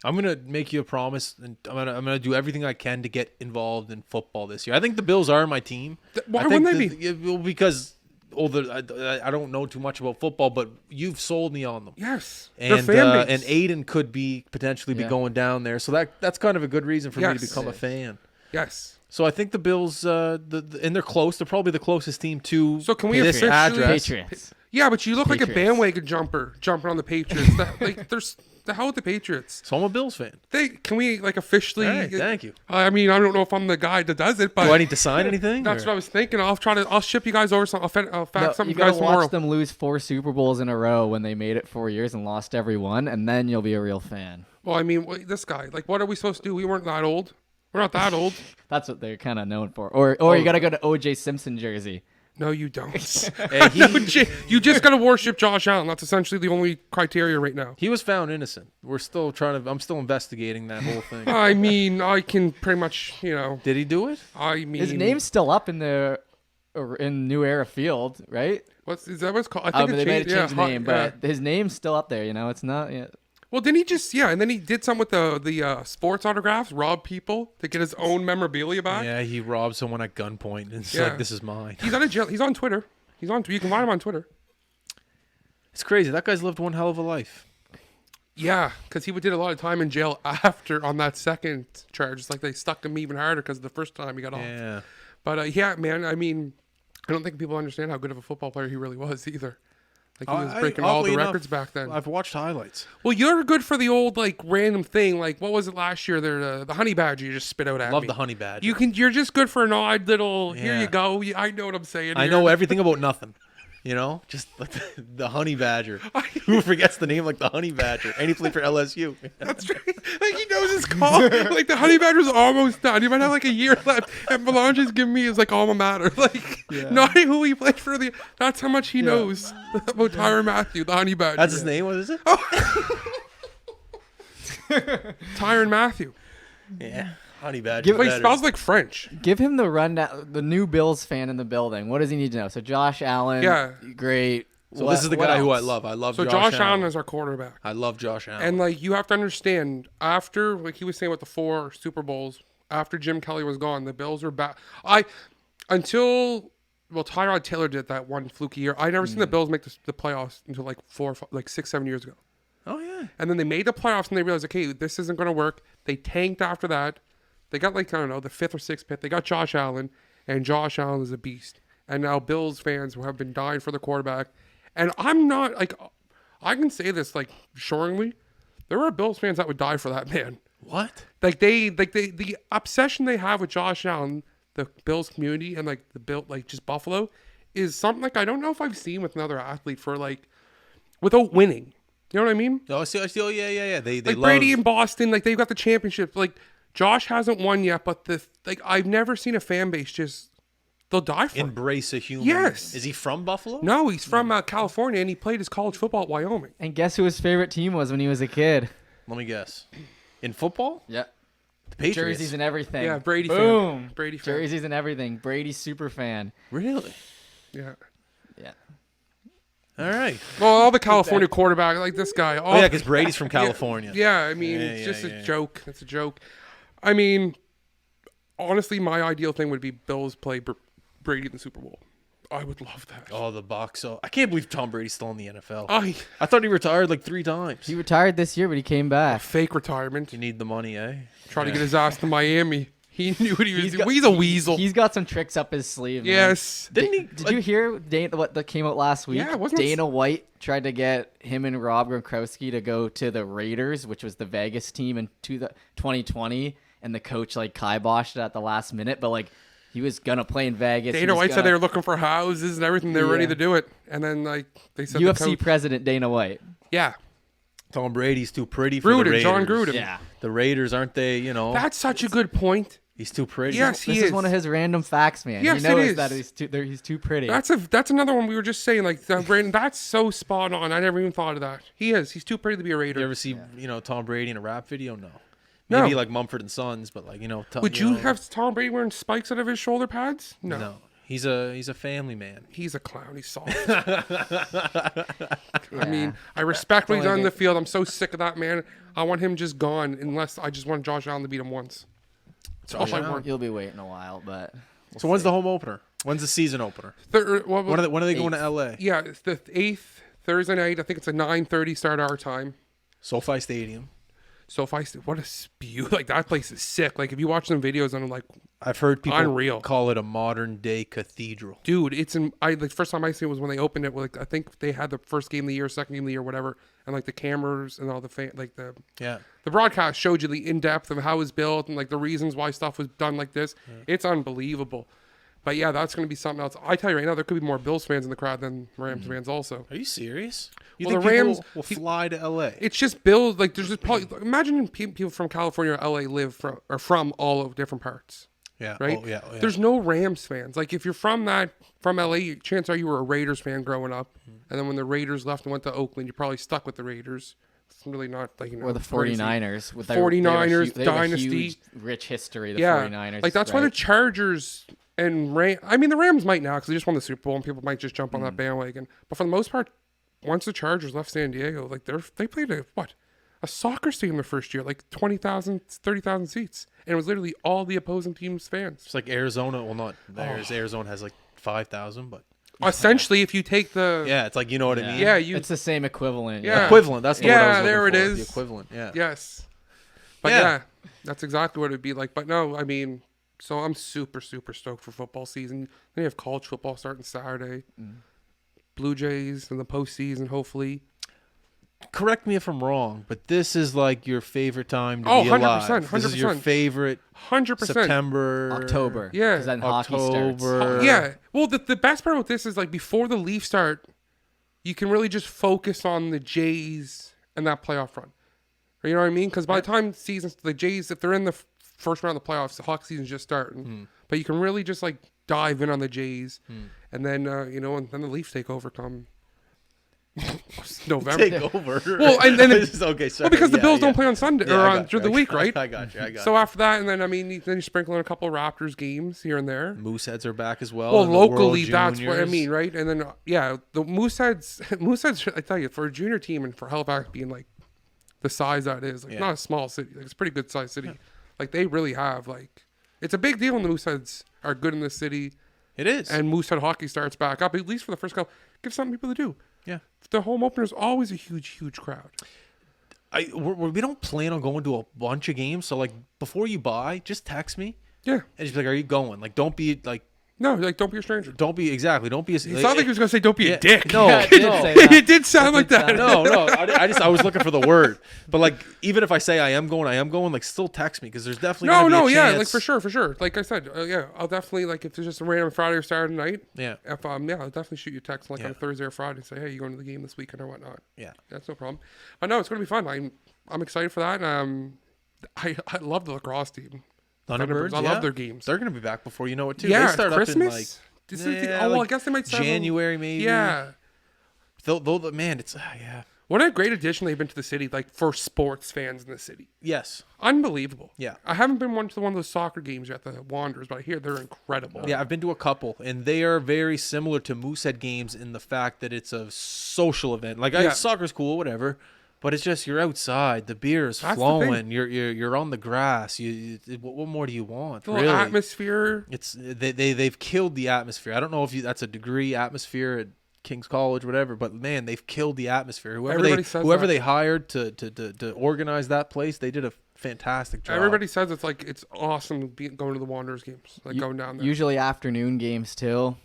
A: I'm gonna make you a promise, and I'm gonna do everything I can to get involved in football this year. I think the Bills are my team.
B: Why
A: I think
B: wouldn't they be?
A: Well, because I don't know too much about football, but you've sold me on them.
B: Yes.
A: And
B: Their fan
A: and
B: base.
A: Aiden could potentially be
C: Yeah.
A: going down there, so that's kind of a good reason for me to
B: Yes.
A: become a fan.
B: Yes.
A: So I think the Bills, and they're close. They're probably the closest team to
B: So can we
A: this
B: officially-
A: address.
C: Patriots.
B: Yeah, but you look like a
C: Patriots.
B: bandwagon jumper jumping on the Patriots. There's the hell with the Patriots.
A: So I'm a Bills fan.
B: Can we like officially?
A: All right, thank you.
B: I mean, I don't know if I'm the guy that does it, but
A: Do I need to sign anything?
B: that's
A: or-
B: what I was thinking. I'll ship you guys over some. I'll fax
C: No,
B: some
C: you
B: to you guys
C: gotta watch
B: tomorrow.
C: them lose 4 Super Bowls in a row when they made it 4 years and lost every one, and then you'll be a real fan.
B: Well, I mean, this guy. Like, what are we supposed to do? We weren't that old. We're not that old.
C: That's what they're kind of known for. Or you gotta go to O.J. Simpson jersey.
B: No, you don't.
A: Hey,
B: You just gotta worship Josh Allen. That's essentially the only criteria right now.
A: he was found innocent. I'm still investigating that whole thing.
B: I mean, I can pretty much,
A: Did he do it?
B: I mean,
C: His name's still up in New Era Field, right?
B: is that what it's called? I
C: But
B: think
C: they
B: it
C: made
B: changed.
C: it change the
B: yeah,
C: name,
B: yeah.
C: but his name's still up there. It's not. Yeah.
B: Well, didn't he just and then he did something with the sports autographs, rob people to get his own memorabilia back.
A: Yeah, he robbed someone at gunpoint, and it's
B: Yeah.
A: like, this is mine.
B: He's out of jail. He's on Twitter. You can find him on Twitter.
A: It's crazy. That guy's lived one hell of a life.
B: Yeah, because he did a lot of time in jail after on that second charge. It's like they stuck him even harder because the first time he got off.
A: Yeah.
B: But yeah, man, I mean, I don't think people understand how good of a football player he really was either. Like he was breaking all the
A: oddly enough,
B: records back then.
A: I've watched highlights.
B: Well, you're good for the old like random thing. Like what was it last year? There, the honey badger you just spit out at
A: Love
B: me.
A: the honey badger.
B: You're just good for an odd little. Here
A: Yeah.
B: you go. I know what I'm saying.
A: I
B: here.
A: know everything about nothing. Just like the honey badger. Who forgets the name like the honey badger? And he played for LSU.
B: That's right. Like he knows his call. Like the honey badger's almost done. He might have like a year left, and Belange's giving me his like alma mater. Like not who he played for. That's how much he knows about Tyrann Mathieu, the honey badger.
A: That's his name. What is it?
B: Tyrann Mathieu.
A: Yeah, honey badger.
B: Like,
A: better.
B: smells like French.
C: Give him the rundown. The new Bills fan in the building. What does he need to know? So Josh Allen.
B: Yeah.
C: Great.
A: So
C: What-
A: this is the
C: what
A: guy who I
C: else?
A: love. I love
B: So Josh Allen is our quarterback.
A: I love Josh Allen.
B: And, like, you have to understand, after, like he was saying with the 4 Super Bowls, after Jim Kelly was gone, the Bills were back. Until Tyrod Taylor did that one fluky year, I never seen the Bills make the playoffs until, like, 6, 7 years ago.
A: oh yeah.
B: And then they made the playoffs and they realized, okay, this isn't going to work. They tanked after that. They got, like, I don't know, the 5th or 6th pick. They got Josh Allen, and Josh Allen is a beast. And now Bills fans who have been dying for the quarterback. And I'm not, like, I can say this, like, assuringly. There are Bills fans that would die for that man.
A: What?
B: Like, the obsession they have with Josh Allen, the Bills community, and, like, just Buffalo, is something, like, I don't know if I've seen with another athlete for, like, without winning. You know what I mean?
A: Oh, I see. Oh, yeah. They
B: Like
A: love
B: Brady in Boston, like they've got the championship. Like Josh hasn't won yet, but I've never seen a fan base just they'll die for him.
A: embrace a human.
B: Yes.
A: Is he from Buffalo?
B: No, he's from California and he played his college football at Wyoming.
C: And guess who his favorite team was when he was a kid?
A: Let me guess. In football,
C: Yep.
A: the Patriots.
C: Jerseys and everything.
B: Yeah, Brady
C: Boom.
B: fan. Brady fan.
C: Jerseys and everything. Brady super fan.
A: Really?
B: Yeah.
C: Yeah.
A: All right.
B: Well, all the California quarterback like this guy.
A: Oh yeah, because Brady's from California.
B: Yeah, I mean,
A: Yeah,
B: it's
A: yeah,
B: just
A: yeah.
B: a joke. It's a joke. I mean, honestly, my ideal thing would be Bills play Brady in the Super Bowl. I would love that.
A: Oh, the box. So I can't believe Tom Brady's still in the NFL.
B: I
A: I thought he retired like 3 times.
C: He retired this year, but he came back.
B: fake retirement.
A: You need the money, eh?
B: Trying to get his ass to Miami. He knew what he was doing.
C: got-
B: He's a weasel.
C: He's got some tricks up his sleeve. Man.
B: Yes.
A: Didn't he?
C: Did you hear what that came out last week?
B: Yeah, wasn't it-
C: Dana White tried to get him and Rob Gronkowski to go to the Raiders, which was the Vegas team in 2020, and the coach like kiboshed it at the last minute, but like he was gonna play in Vegas.
B: Dana White said they were looking for houses and everything. They were ready
C: Yeah.
B: to do it. And then, like, they said
C: UFC
B: the coach,
C: president Dana White.
B: yeah.
A: Tom Brady's too pretty for the
B: Gruden,
A: Raiders.
B: John Gruden.
C: Yeah,
A: The Raiders aren't they? You know,
B: That's such a good point.
A: he's too pretty.
B: Yes, he
C: this
B: is.
C: is one of his random facts, man.
B: Yes,
C: he
B: it
C: knows
B: is.
C: that he's too pretty.
B: That's another one we were just saying. Like, Brandon, that's so spot on. I never even thought of that. He is. He's too pretty to be a Raider.
A: You ever see Tom Brady in a rap video? No.
B: No.
A: Maybe like Mumford and Sons, but like
B: Would you have Tom Brady wearing spikes out of his shoulder pads? No.
A: No. He's a family man.
B: He's a clown. He's soft. I mean, I respect what he's done in the field. I'm so sick of that man. I want him just gone unless I just want Josh Allen to beat him once. That's all I want.
C: You'll be waiting a while, but
A: So when's the home opener? When's the season opener? When are they going to LA?
B: Yeah, it's the 8th, Thursday night. I think it's a 9:30 start our time.
A: SoFi Stadium.
B: SoFi, what a spew. Like, that place is sick. Like, if you watch some videos on it, like,
A: I've heard people
B: Unreal.
A: call it a modern day cathedral.
B: dude, it's in. The first time I seen it was when they opened it. Like, I think they had the first game of the year, second game of the year, whatever, and like the cameras and all the
A: Yeah.
B: the broadcast showed you the in depth of how it was built and like the reasons why stuff was done like this. It's unbelievable. But yeah, that's going to be something else. I tell you right now, there could be more Bills fans in the crowd than Rams fans also.
A: Are you serious? You
B: Well,
A: think
B: the
A: people
B: Rams-
A: will fly to LA?
B: It's just Bills. Like, there's just probably imagine people from California or LA live from all of different parts.
A: Yeah.
B: Right?
A: Oh, yeah.
B: There's no Rams fans. Like, if you're from LA, chances are you were a Raiders fan growing up. And then when the Raiders left and went to Oakland, you're probably stuck with the Raiders. It's really not like,
C: or the
B: crazy.
C: 49ers with
B: 49ers,
C: they have a
B: dynasty.
C: huge, rich history. The
B: Yeah.
C: 49ers,
B: Like, that's why the
C: right?
B: Chargers and I mean, the Rams might now because they just won the Super Bowl and people might just jump on that bandwagon. But for the most part, once the Chargers left San Diego, like they played a soccer stadium the first year, like 20,000, 30,000 seats. And it was literally all the opposing team's fans.
A: It's like Arizona. Well, not theirs. Arizona has like 5,000, but
B: Essentially, if you take the...
A: yeah, it's like, you know what I mean?
B: Yeah,
C: it's the same equivalent.
B: Yeah.
A: Equivalent. That's the word I was
B: Yeah,
A: looking
B: there it
A: for,
B: is.
A: The equivalent. Yeah.
B: Yes. But
A: Yeah.
B: yeah, that's exactly what it would be like. But no, I mean, so I'm super, super stoked for football season. Then you have college football starting Saturday. Blue Jays in the postseason, hopefully.
A: Correct me if I'm wrong, but this is like your favorite time to
B: Oh,
A: be
B: 100%,
A: alive. This is your
B: 100%.
A: favorite
B: 100%.
A: September,
C: October.
B: Yeah.
C: 'Cause then hockey starts.
A: October.
B: Yeah. Well, the best part about this is like before the Leafs start, you can really just focus on the Jays and that playoff run. You know what I mean? Because by the time the Jays, if they're in the first round of the playoffs, the hockey season's just starting. But you can really just like dive in on the Jays, and then and then the Leafs take over come November.
A: Take over.
B: Well, and then
A: okay, sorry.
B: well, because the
A: Yeah,
B: Bills
A: yeah.
B: don't play on Sunday
A: Yeah,
B: or
A: I
B: on
A: got you,
B: through the
A: I
B: week,
A: got-
B: right?
A: I got you.
B: So after that, and then then you sprinkle in a couple of Raptors games here and there.
A: Mooseheads are back as well.
B: Well,
A: and the World
B: locally, that's what I
A: Juniors.
B: mean, right? And then the Mooseheads. I tell you, for a junior team and for Halifax being like the size that is, like
A: Yeah.
B: not a small city, like it's a pretty good sized city. Like they really have it's a big deal when the Mooseheads are good in the city.
A: It is.
B: And Moosehead hockey starts back up, at least for the first couple. Give something people to do.
A: Yeah.
B: The home opener is always a huge crowd.
A: We don't plan on going to a bunch of games, so like before you buy, just text me
B: Yeah.
A: and just be like, "Are you going?" Like, don't be like,
B: No, like don't be a stranger.
A: don't be exactly, don't be. A,
B: It sounded like he was gonna say, "Don't be a dick."
A: No,
C: Yeah, it did
A: no.
C: say that.
B: It did sound like that.
A: No, I was looking for the word, but like even if I say I am going, like still text me because there's definitely gonna be a chance.
B: like for sure. Like I said, I'll definitely like if it's just a random Friday or Saturday night.
A: Yeah.
B: If I'll definitely shoot you a text like on
A: Yeah.
B: a Thursday or Friday and say, "Hey, you going to the game this weekend or whatnot?"
A: Yeah.
B: That's no problem. I know it's gonna be fun. I'm excited for that. I love the lacrosse team.
A: Thunderbirds.
B: I love their games.
A: They're gonna be back before you know it too.
B: Yeah,
A: they start
B: Christmas.
A: up in like
B: Well, I guess they might start
A: January maybe.
B: Yeah.
A: Though man, it's yeah.
B: What a great addition they've been to the city, like for sports fans in the city.
A: Yes.
B: Unbelievable.
A: Yeah.
B: I haven't been to one of those soccer games yet, the Wanderers, but I hear they're incredible.
A: Yeah, I've been to a couple, and they are very similar to Moosehead games in the fact that it's a social event. Like,
B: Yeah.
A: soccer's cool, whatever, but it's just you're outside, the beer is
B: That's the
A: flowing,
B: thing.
A: you're on the grass. What more do you want?
B: The little
A: Really,
B: atmosphere.
A: it's they've killed the atmosphere. I don't know if that's a degree atmosphere at King's College, whatever, but man, they've killed the atmosphere.
B: Everybody says
A: Whoever
B: that.
A: they hired to organize that place, they did a fantastic job.
B: Everybody says it's awesome going to the Wanderers games, like going down there.
C: Usually afternoon games too.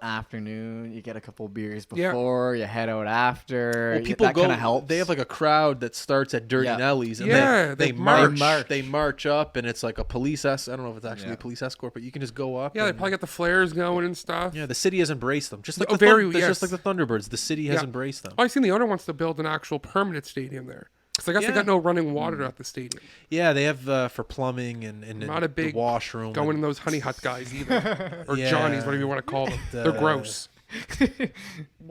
C: Afternoon, you get a couple beers
B: Yeah.
C: before, you head out after.
A: Well, people
C: that
A: go.
C: kind of helps.
A: They have like a crowd that starts at Dirty
C: Yeah.
A: Nelly's, and
B: Yeah,
A: they
B: they
A: march.
C: march.
A: They march up, and it's like a police. I don't know if it's actually
C: Yeah.
A: a police escort, but you can just go up.
B: Yeah, they
A: and-
B: probably got the flares going and stuff.
A: Yeah, the city has embraced them, just like
B: Oh,
A: just
B: yes.
A: like the Thunderbirds. The city has
B: Yeah.
A: embraced them.
B: Oh, I seen the owner wants to build an actual permanent stadium there. Because I guess they
A: Yeah.
B: got no running water at the stadium.
A: Yeah, they have for plumbing and
B: Not a
A: the
B: big
A: washroom.
B: Going in
A: and,
B: those honey hut guys either. Or
A: Yeah.
B: Johnnies, whatever you want to call them. They're
A: The-
B: gross.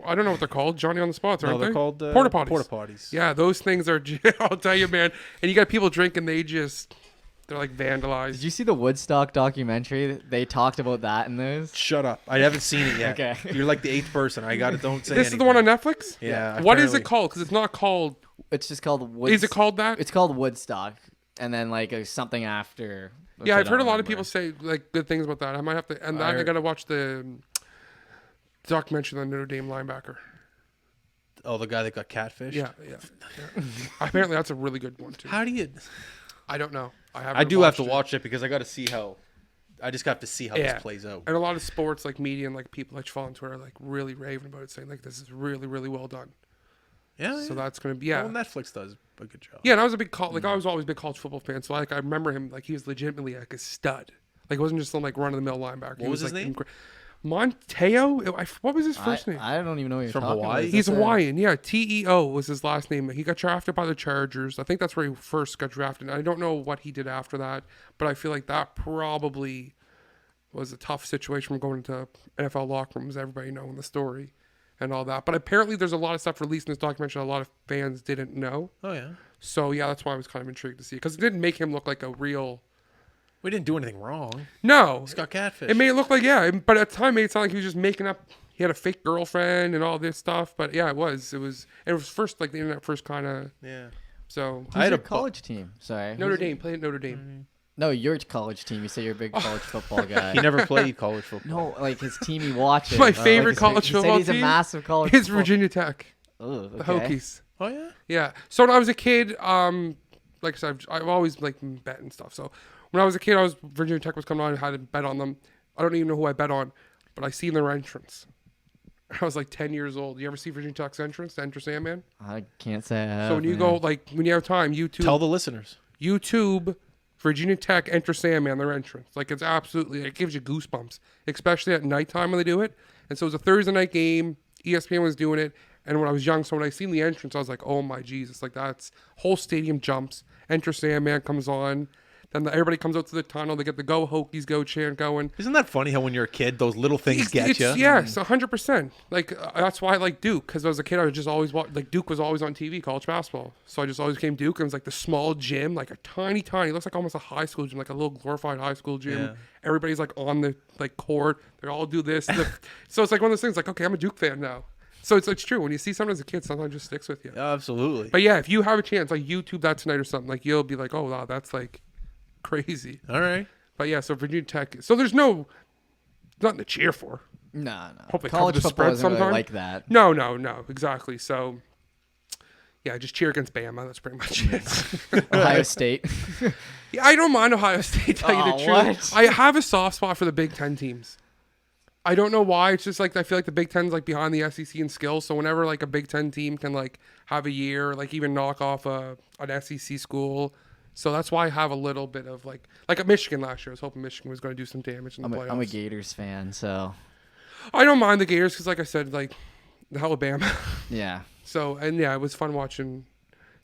B: I don't know what they're called. Johnny on the spots,
A: no,
B: aren't
A: they're
B: they?
A: called
B: Porta potties.
A: Porta potties.
B: Yeah, those things are. I'll tell you, man. And you got people drinking. They're like vandalized.
C: Did you see the Woodstock documentary? They talked about that in those.
A: Shut up! I haven't seen it yet.
C: Okay.
A: You're like the 8th person. I got it. Don't say.
B: This is the one on Netflix.
A: Yeah.
B: What is
A: apparently.
B: it called? Because it's not called.
C: It's just called Woodstock.
B: Is it called that?
C: It's called Woodstock, and then something after. which
B: Yeah,
C: I
B: I've heard a
C: don't
B: lot of
C: remember.
B: people say like good things about that. I might have to. And
A: I
B: I
A: heard-
B: got to watch the documentary on the Notre Dame linebacker.
A: Oh, the guy that got catfished.
B: Yeah. Apparently, that's a really good one too.
A: How do you?
B: I don't know.
A: I do have to watch it because I got to see how. I just have to see how
B: Yeah.
A: this plays out.
B: And a lot of sports, like media and like people like follow on Twitter, like really raving about it, saying like this is really, really well done.
A: Yeah.
B: So that's gonna be yeah.
A: Well, Netflix does a good job.
B: Yeah, and I was a big I was always a big college football fan. So like I remember him like he was legitimately like a stud. Like it wasn't just some like run of the mill linebacker.
A: What was his
B: like,
A: name?
B: Monteo. What was his first name?
C: I don't even know what you're
A: From
C: talking
A: Hawaii?
C: about.
B: He's
C: Is that
B: Hawaiian. Yeah, Teo was his last name. He got drafted by the Chargers. I think that's where he first got drafted. I don't know what he did after that, but I feel like that probably was a tough situation from going into NFL locker rooms. Everybody knowing the story and all that. But apparently, there's a lot of stuff released in this documentary that a lot of fans didn't know.
A: Oh yeah.
B: So yeah, that's why I was kind of intrigued to see it because it didn't make him look like a real.
A: We didn't do anything wrong.
B: No,
A: He's got catfish.
B: it made it look like but at the time, it made it sound like he was just making up. He had a fake girlfriend and all this stuff. But yeah, it was first like the internet first kind of.
A: yeah.
B: So
C: Who's
A: I had
C: your
A: a
C: college team? Sorry.
B: Notre
C: Who's-
B: Dame played at Notre Dame.
C: No, your college team. You say you're a big college football guy.
A: He never played college football.
C: No, like his team he watches.
B: My favorite
C: his-
B: college
C: he said
B: football
C: he's a
B: team
C: massive college.
B: It's
C: football-
B: Virginia Tech,
C: Ugh,
B: the
C: okay.
B: Hokies.
A: Oh yeah.
B: Yeah. So when I was a kid, like I said, I've always like bet and stuff. So when I was a kid, Virginia Tech was coming on and had to bet on them. I don't even know who I bet on, but I seen their entrance. I was like 10 years old. You ever see Virginia Tech's entrance to Enter Sandman?
C: I can't say I have.
B: So when you
C: man.
B: go, like when you have time,
A: Tell the listeners.
B: YouTube Virginia Tech Enter Sandman, their entrance. Like it's absolutely, it gives you goosebumps, especially at nighttime when they do it. And so it was a Thursday night game. ESPN was doing it. And when I was young, so when I seen the entrance, I was like, oh my Jesus, like that's whole stadium jumps. Enter Sandman comes on. Then everybody comes out to the tunnel. They get the "Go Hokies, Go" chant going.
A: Isn't that funny how when you're a kid, those little things get you?
B: Yes, 100%. Like that's why I like Duke, because as a kid I was just always like Duke was always on TV, college basketball. So I just always came Duke, and it was like the small gym, like a tiny, it looks like almost a high school gym, like a little glorified high school gym.
A: Yeah.
B: Everybody's like on the like court. They all do this. So it's like one of those things. Like, okay, I'm a Duke fan now. So it's true. When you see something as a kid, sometimes it just sticks with you.
A: Absolutely.
B: But yeah, if you have a chance, like YouTube that tonight or something, like you'll be like, oh wow, that's like crazy.
A: All right.
B: But yeah, so Virginia Tech. So there's nothing to cheer for.
C: No.
B: Hope they
C: College
B: cover the
C: football
B: spread
C: isn't really
B: sometime.
C: like that.
B: No, exactly. So yeah, just cheer against Bama. That's pretty much it.
C: Ohio State.
B: Yeah, I don't mind Ohio State, tell you the truth.
C: What?
B: I have a soft spot for the Big Ten teams. I don't know why. It's just like I feel like the Big Ten's like behind the SEC in skill. So whenever like a Big Ten team can like have a year, like even knock off an SEC school. So that's why I have a little bit of like at Michigan last year. I was hoping Michigan was going to do some damage in the playoffs.
C: I'm a Gators fan, so
B: I don't mind the Gators because, like I said, like the Alabama.
C: yeah.
B: So and yeah, it was fun watching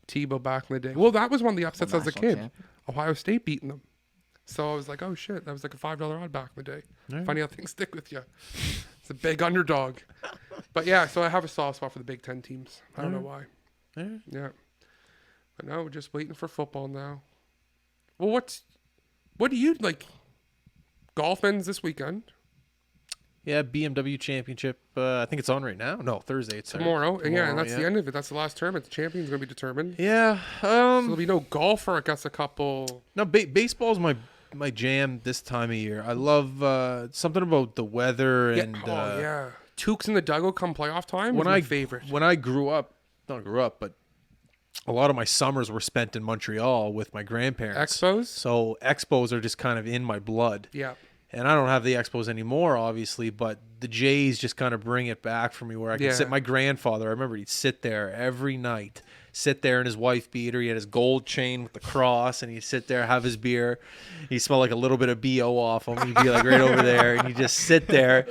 B: Tebow back in the day. Well, that was one of the upsets as a
C: National
B: kid.
C: champion.
B: Ohio State beating them. So I was like, oh shit, that was like a $5 odd back in the day.
A: Right.
B: Funny how things stick with you. It's a big underdog. But yeah, so I have a soft spot for the Big Ten teams. I don't know why.
A: Right.
B: Yeah. But no, we're just waiting for football now. Well, what do you like? Golf ends this weekend.
A: Yeah, BMW Championship. I think it's on right now. No, Thursday. It's
B: Tomorrow. And yeah, and that's
A: yeah.
B: the end of it. That's the last tournament. The champion's going to be determined.
A: Yeah.
B: So there'll be no golf for, I guess, a couple.
A: No, baseball's my jam this time of year. I love something about the weather and
B: yeah. Tukes in the dugout come playoff time.
A: When
B: My favorite.
A: When I grew up, but a lot of my summers were spent in Montreal with my grandparents.
B: Expos.
A: So Expos are just kind of in my blood.
B: Yeah.
A: And I don't have the Expos anymore, obviously, but the Jays just kind of bring it back for me where I can sit. My grandfather, I remember he'd sit there every night, sit there in his wife beater. He had his gold chain with the cross, and he'd sit there, have his beer. He smelled like a little bit of BO off him. He'd be like right over there, and he'd just sit there.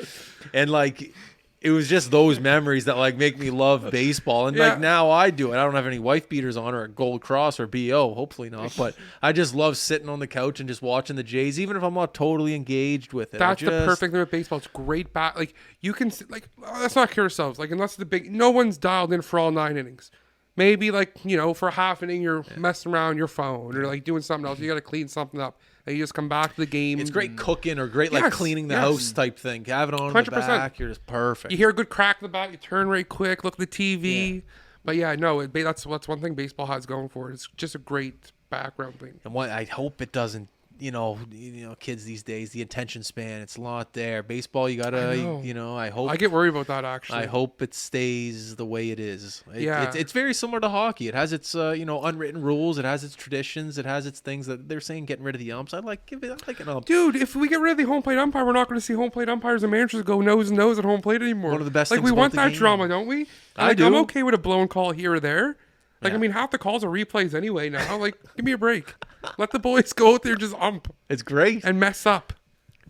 A: And like, it was just those memories that like make me love baseball. And like now I do it. I don't have any wife beaters on or a gold cross or BO, hopefully not. But I just love sitting on the couch and just watching the Jays, even if I'm not totally engaged with it.
B: That's the perfect thing with baseball. It's great like you can like let's not kid ourselves. Like unless the big no one's dialed in for all 9 innings. Maybe like, for a half inning you're messing around on your phone or like doing something else. You got to clean something up. And you just come back to the game.
A: It's great cooking or great like cleaning the house type thing. Have it on in the back. You're just perfect.
B: You hear a good crack in the bat. You turn right quick. Look at the TV. Yeah. But yeah, no, that's one thing baseball has going for it. It's just a great background thing.
A: And what I hope it doesn't. Kids these days, the attention span, it's not there. Baseball, you gotta, I hope.
B: I get worried about that actually.
A: I hope it stays the way it is. It's very similar to hockey. It has its, unwritten rules. It has its traditions. It has its things that they're saying getting rid of the umps. I like an ump.
B: Dude, if we get rid of the home plate umpire, we're not going to see home plate umpires and managers go nose and nose at home plate anymore.
A: One of the best
B: like
A: things
B: we want
A: about the
B: that
A: game.
B: drama, don't we?
A: I do.
B: I'm okay with a blown call here or there. Like, I mean, half the calls are replays anyway now. Like, give me a break. Let the boys go out there and just ump.
A: It's great.
B: And mess up.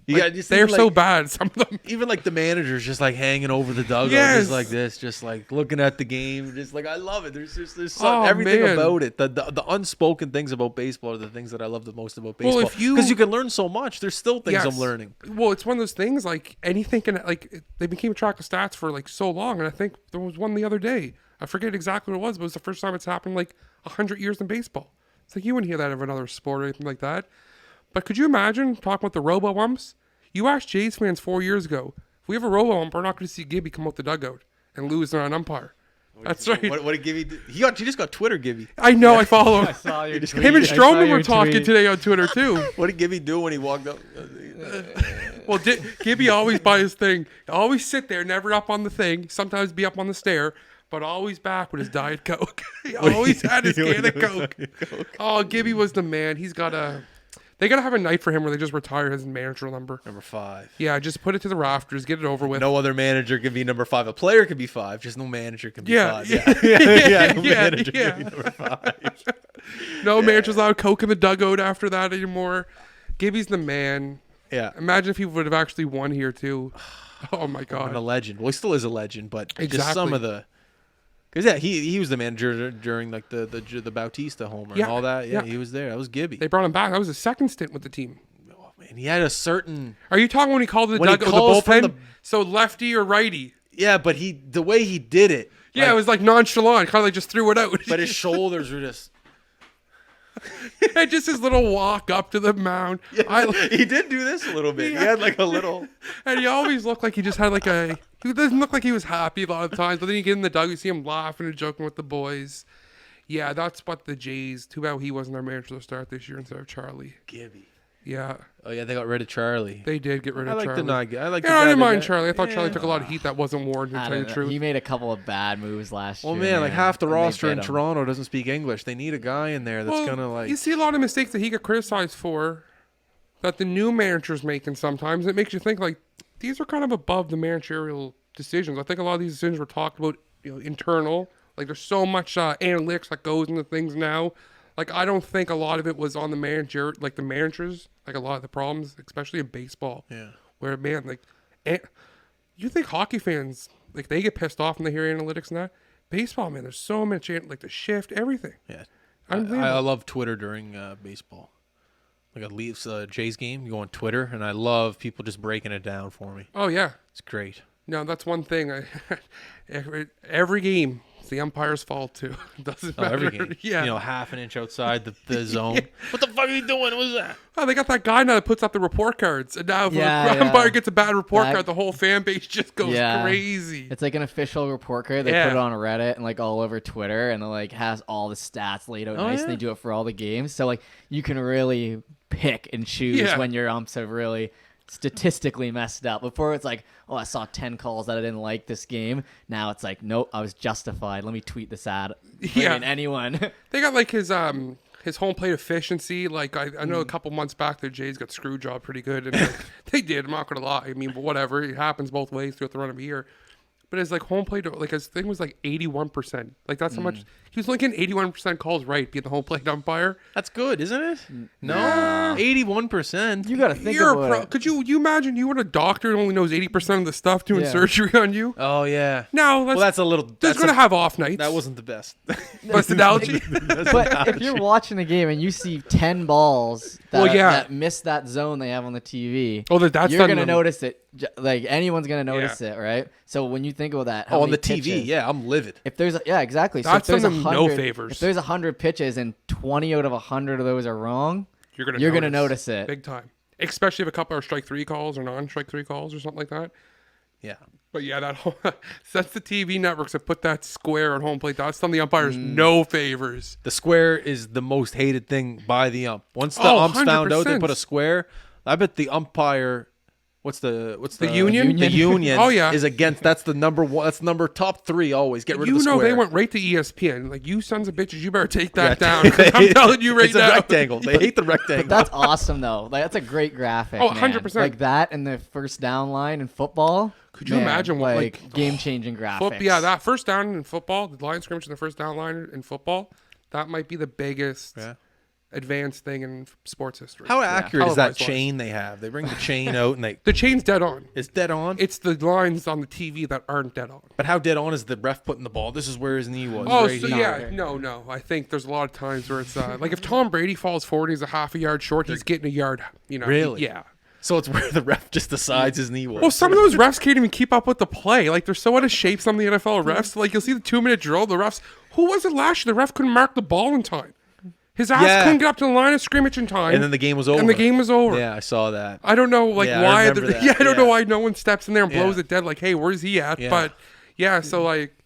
A: They're
B: so bad, some of them.
A: Even like the managers just like hanging over the dugout, just like this, just like looking at the game. Just like, I love it. There's everything about it. The unspoken things about baseball are the things that I love the most about baseball. Because you can learn so much. There's still things I'm learning.
B: Well, it's one of those things like anything can, like, they became track of stats for like so long. And I think there was one the other day. I forget exactly what it was, but it was the first time it's happened like 100 years in baseball. It's like you wouldn't hear that of another sport or anything like that. But could you imagine talking about the robo-umps? You asked Jays fans 4 years ago, if we have a robo-ump, we're not going to see Gibby come out the dugout and lose on an umpire. That's right.
A: What did Gibby do? He just got Twitter Gibby.
B: I know, I follow him.
C: I saw your tweet.
B: Him and Stroman were talking today on Twitter too.
A: What did Gibby do when he walked up?
B: Well, Gibby always by his thing. Always sit there, never up on the thing. Sometimes be up on the stair. But always back with his Diet Coke. He always had his can of Coke. Oh, Gibby was the man. They got to have a night for him where they just retire his manager number.
A: Number 5.
B: Yeah, just put it to the rafters, get it over with.
A: No other manager can be number 5. A player could be 5, just no manager can be 5.
B: No
A: manager can be number 5.
B: No manager's allowed Coke in the dugout after that anymore. Gibby's the man.
A: Yeah.
B: Imagine if he would have actually won here too. Oh my God.
A: And a legend. Well, he still is a legend, but just some of the Because yeah, he was the manager during like the Bautista homer and all that. Yeah, he was there. That was Gibby.
B: They brought him back. That was his second stint with the team.
A: Oh man, he had a certain.
B: Are you talking when he called the
A: When he
B: dugout, the
A: calls from
B: bullpen? So lefty or righty?
A: Yeah, but the way he did it.
B: Yeah, it was like nonchalant. Kind of like just threw it out.
A: But his shoulders were just.
B: And just his little walk up to the mound.
A: Yeah, he did do this a little bit. He had like a little.
B: And he always looked like he just had like a. He doesn't look like he was happy a lot of times. But then you get in the dugout, you see him laughing and joking with the boys. Yeah, that's what the Jays. Too bad he wasn't our manager to start this year instead of Charlie.
A: Gibby.
B: Yeah.
A: Oh yeah, they got rid of Charlie.
B: They did get rid of
A: I
B: Charlie.
A: I like.
B: I didn't mind Charlie. I thought Charlie took a lot of heat that wasn't warranted, to tell you the truth.
C: He made a couple of bad moves last year.
A: Well, man, like half the
C: and they
A: roster in
C: bit him.
A: Toronto doesn't speak English. They need a guy in there that's gonna like.
B: You see a lot of mistakes that he got criticized for that the new manager's making sometimes. It makes you think like these are kind of above the managerial decisions. I think a lot of these decisions were talked about, internal. Like there's so much analytics that goes into things now. Like I don't think a lot of it was on the manager, like the managers. Like a lot of the problems, especially in baseball.
A: Yeah.
B: Where man, like, you think hockey fans like they get pissed off when they hear analytics and that. Baseball, man, there's so much like the shift, everything.
A: Yeah.
B: Unbelievable.
A: I love Twitter during baseball. Like a Leafs Jays game, you go on Twitter, and I love people just breaking it down for me.
B: Oh yeah.
A: It's great.
B: No, that's one thing. Every game, it's the umpire's fault too. It doesn't matter.
A: Every game.
B: Yeah.
A: Half an inch outside the zone. What the fuck are you doing? What was that?
B: Oh, they got that guy now that puts up the report cards, and now if
C: Yeah,
B: the umpire gets a bad report card, the whole fan base just goes crazy.
C: It's like an official report card. They put it on Reddit and like all over Twitter, and it like has all the stats laid out nice. And they do it for all the games, so like you can really pick and choose when your umps have really statistically messed up. Before it's like, oh, I saw 10 calls that I didn't like this game. Now it's like, nope, I was justified. Let me tweet this ad. Anyone.
B: They got like his home plate efficiency. Like I know a couple months back the Jays got screw job pretty good, and like, they did. I'm not gonna lie. I mean, but whatever. It happens both ways throughout the run of a year. But his like home plate, like his thing was like 81%. Like that's how much he was only getting 81% calls right, being the home plate umpire.
A: That's good, isn't it? No, 81%.
C: You got to think
B: You're
C: about
B: a pro.
C: it.
B: Could you imagine you were a doctor and only knows 80% of the stuff doing surgery on you?
A: Oh yeah.
B: No,
A: That's a little.
B: There's gonna have off nights.
A: That wasn't the best.
B: Best analogy.
C: But if you're watching a game and you see 10 balls that miss that zone they have on the TV, you're going to notice it. Like anyone's going to notice it, right? So when you think about that,
A: on the TV, I'm livid.
C: If there's exactly.
B: That's
C: so if there's
B: no favors.
C: If there's 100 pitches and 20 out of 100 of those are wrong, you're gonna notice it
B: big time. Especially if a couple are strike three calls or non-strike three calls or something like that.
A: Yeah.
B: But yeah, that whole, since the TV networks have put that square on home plate, that's done the umpires no favors.
A: The square is the most hated thing by the ump. Once the umps 100%. Found out they put a square, I bet the umpire. What's the
B: union?
A: The union.
B: Oh yeah,
A: is against. That's the number one. That's number top 3 always. Get rid of the square.
B: They went right to ESPN. Like, you sons of bitches, you better take that down. I'm telling you right now.
A: It's a rectangle. They hate the rectangle.
C: But that's awesome though. Like, that's a great graphic.
B: Oh, 100%.
C: Like that and the first down line in football.
B: Could you imagine what like
C: game-changing graphics?
B: Yeah, that first down in football, the line scrimmage and the first down line in football, that might be the biggest advanced thing in sports history.
A: How accurate is that chain they have? They bring the chain out and
B: the chain's dead on.
A: It's dead on?
B: It's the lines on the TV that aren't dead on.
A: But how dead on is the ref putting the ball? This is where his knee was.
B: Oh, right so no. I think there's a lot of times where it's like if Tom Brady falls forward, he's a half a yard short, he's getting a yard.
A: Really?
B: Yeah.
A: So it's where the ref just decides his knee was.
B: Well, some of those refs can't even keep up with the play. Like, they're so out of shape, some of the NFL refs. Like, you'll see the 2-minute drill. The refs... Who was it last year? The ref couldn't mark the ball in time. His ass couldn't get up to the line of scrimmage in time.
A: And then the game was over. Yeah, I saw that.
B: I don't know, why... I don't know why no one steps in there and blows it dead. Like, hey, where's he at? Yeah. But, so, like...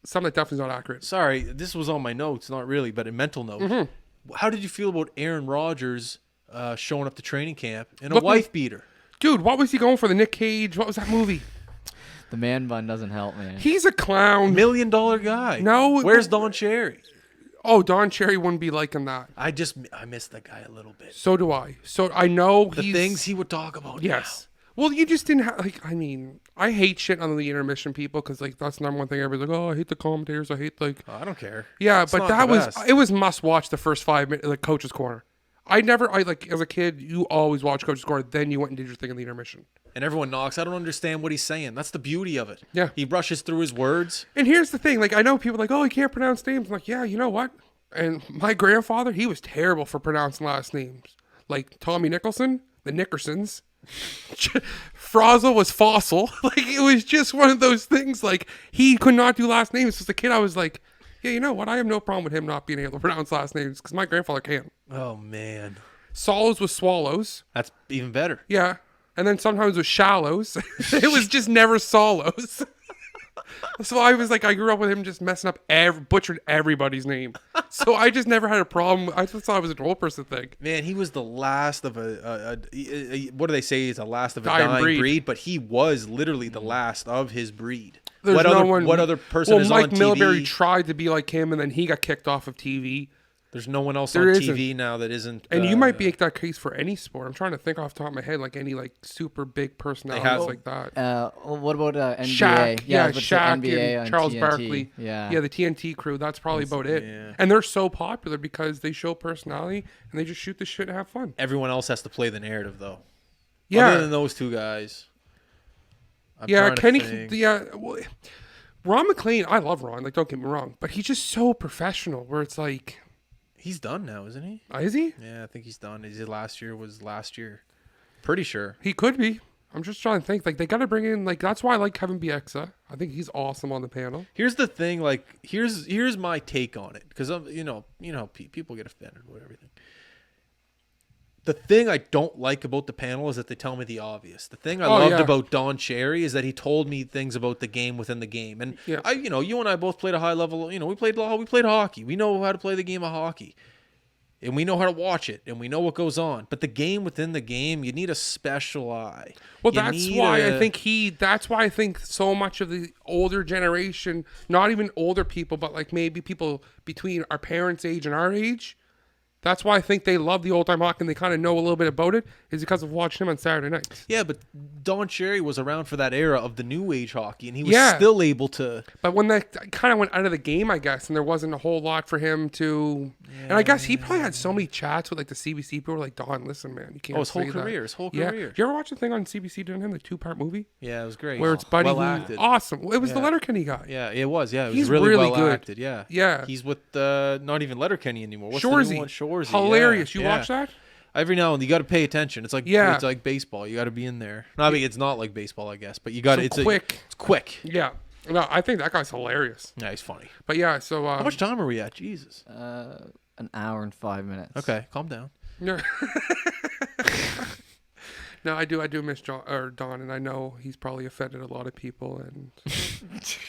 B: Something that definitely is not accurate.
A: Sorry, this was on my notes. Not really, but a mental note. Mm-hmm. How did you feel about Aaron Rodgers... showing up to training camp in a wife beater?
B: Dude, what was he going for? The Nick Cage? What was that movie?
C: The man bun doesn't help, man.
B: He's a clown.
A: $1 million guy.
B: No.
A: Where's Don Cherry?
B: Oh, Don Cherry wouldn't be liking that.
A: I miss that guy a little bit.
B: So do I. So I know
A: the things he would talk about.
B: Yes. Now. Well, you just didn't have, like, I mean, I hate shit on the intermission people because, like, that's the number one thing everybody's like, oh, I hate the commentators. I hate, like.
A: Oh, I don't care.
B: Yeah, but it was must watch the first 5 minutes, like, Coach's Corner. I like as a kid, you always watch Coach score, then you went and did your thing in the intermission.
A: And everyone knocks. I don't understand what he's saying. That's the beauty of it.
B: Yeah.
A: He rushes through his words.
B: And here's the thing, like I know people are like, oh, he can't pronounce names. I'm like, yeah, you know what? And my grandfather, he was terrible for pronouncing last names. Like Tommy Nicholson, the Nickersons. Frazzle was Fossil. Like it was just one of those things. Like he could not do last names. As a kid, I was like, yeah, you know what? I have no problem with him not being able to pronounce last names because my grandfather can.
A: Oh, man.
B: Swallows was Swallows.
A: That's even better.
B: Yeah. And then sometimes with Shallows. It was just never Solos. So I was like, I grew up with him just messing up, butchered everybody's name. So I just never had a problem. I just thought it was a old person thing.
A: Man, he was the last of what do they say? He's the last of a
B: Dying
A: dying
B: breed.
A: breed, but he was literally the last of his breed.
B: There's
A: What
B: no
A: other
B: one,
A: what other person is
B: Mike
A: on
B: Milbury
A: TV?
B: tried to be like him, and then he got kicked off of TV.
A: There's no one else
B: There
A: on
B: isn't.
A: TV now that isn't.
B: And you might make that case for any sport. I'm trying to think off the top of my head, like any like super big personalities
A: have-
B: like that.
C: Well, what about NBA?
B: Shaq, yeah,
C: I was about to say
B: Shaq
C: NBA
B: and
C: on
B: Charles
C: TNT.
B: Barkley.
C: Yeah.
B: The TNT crew. That's probably about it.
A: yeah.
B: And they're so popular because they show personality and they just shoot the shit and have fun.
A: Everyone else has to play the narrative, though.
B: Yeah,
A: Other than those two guys. I'm
B: yeah.
A: trying to
B: Kenny,
A: think.
B: well, Ron McClain. I love Ron. Like, don't get me wrong, but he's just so professional. Where it's like,
A: He's done now, isn't he?
B: is he?
A: Yeah, I think he's done. His last year was last year. Pretty sure.
B: He could be. I'm just trying to think. Like, they got to bring in. Like, that's why I like Kevin Bieksa. I think he's awesome on the panel.
A: Here's the thing, like here's my take on it, because people get offended with everything. The thing I don't like about the panel is that they tell me the obvious. The thing I loved about Don Cherry is that he told me things about the game within the game. And
B: Yeah.
A: you and I both played a high level. We played hockey. We know how to play the game of hockey, and we know how to watch it, and we know what goes on. But the game within the game, you need a special eye.
B: Well,
A: You
B: that's
A: need
B: why
A: a-
B: I think that's why I think so much of the older generation, not even older people, but like maybe people between our parents' age and our age, that's why I think they love the old time hockey and they kind of know a little bit about it, is because of watching him on Saturday nights.
A: Yeah, but Don Cherry was around for that era of the new age hockey, and he was
B: Yeah.
A: still able to.
B: But when that kind of went out of the game, I guess, and there wasn't a whole lot for him to. And I guess he probably had so many chats with like the CBC people, were like, Don, listen, man, you can't.
A: His whole
B: say that."
A: career, his whole
B: Yeah.
A: career.
B: Did you ever watch the thing on CBC doing him, the 2-part movie
A: Yeah, it was great.
B: where it's Buddy,
A: well
B: who,
A: acted.
B: awesome. It was the
A: Yeah.
B: Letterkenny guy.
A: Yeah, it was. Yeah, it was
B: He's
A: really,
B: really
A: well
B: good.
A: acted. Yeah,
B: Yeah.
A: He's with not even Letterkenny anymore. What's the
B: Shorzy.
A: new one? Shorzy.
B: Hilarious.
A: Yeah,
B: You
A: yeah.
B: watch that?
A: Every now and then you got to pay attention. It's like
B: Yeah.
A: it's like baseball. You got to be in there. No, I mean it's not like baseball, I guess, but you got
B: So
A: it's
B: quick.
A: It's quick.
B: Yeah. No, I think that guy's hilarious.
A: Yeah, he's funny.
B: But yeah, so
A: How much time are we at? Jesus.
C: An hour and 5 minutes.
A: Okay, calm down.
B: No, no, I do miss Don, and I know he's probably offended a lot of people, and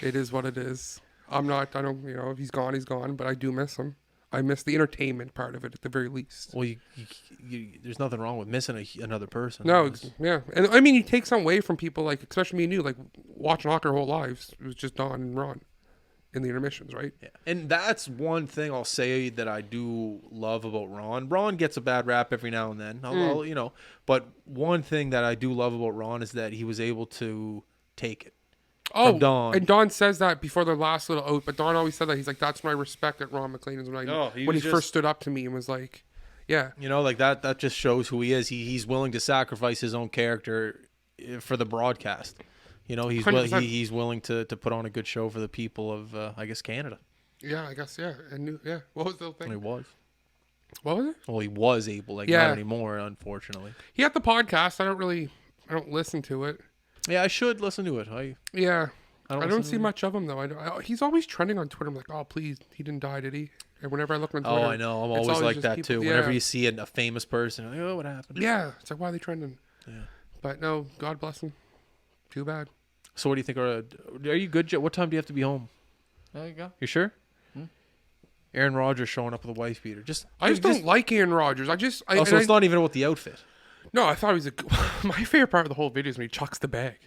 B: it is what it is. I don't, if he's gone, he's gone, but I do miss him. I miss the entertainment part of it at the very least.
A: Well, there's nothing wrong with missing another person.
B: No, yeah, and I mean, you take some away from people, like especially me and you, like watching hockey our whole lives. It was just Don and Ron in the intermissions, right?
A: Yeah. And that's one thing I'll say that I do love about Ron. Ron gets a bad rap every now and then, but one thing that I do love about Ron is that he was able to take it.
B: Oh,
A: Don.
B: and Don says that before their last little oath, but Don always said that. He's like, that's when I respected Ron McClain, is when
A: he
B: when he
A: was
B: first stood up to me and was like, yeah.
A: Like that just shows who he is. He's willing to sacrifice his own character for the broadcast. He's
B: 100%.
A: he's willing to put on a good show for the people of I guess Canada.
B: Yeah, I guess, yeah. And yeah. What was the thing?
A: He was.
B: What was it?
A: Well, he was able, not anymore, unfortunately.
B: He had the podcast. I don't listen to it.
A: Yeah, I should listen to it.
B: Yeah.
A: I
B: I
A: don't
B: don't
A: listen
B: see
A: to
B: much of him, though. He's always trending on Twitter. I'm like, oh, please, he didn't die, did he? And whenever I look on Twitter.
A: Oh, I know. I'm
B: it's
A: always like
B: just
A: that,
B: people-
A: too.
B: yeah.
A: Whenever you see a famous person, like, oh, what happened?
B: Yeah. It's like, why are they trending?
A: Yeah.
B: But no, God bless him. Too bad.
A: So what do you think? Are you good, Joe? What time do you have to be home?
C: There you go.
A: You sure? Aaron Rodgers showing up with a wife beater.
B: I just don't like Aaron Rodgers.
A: So it's not even about the outfit.
B: No, I thought he was my favorite part of the whole video is when he chucks the bag.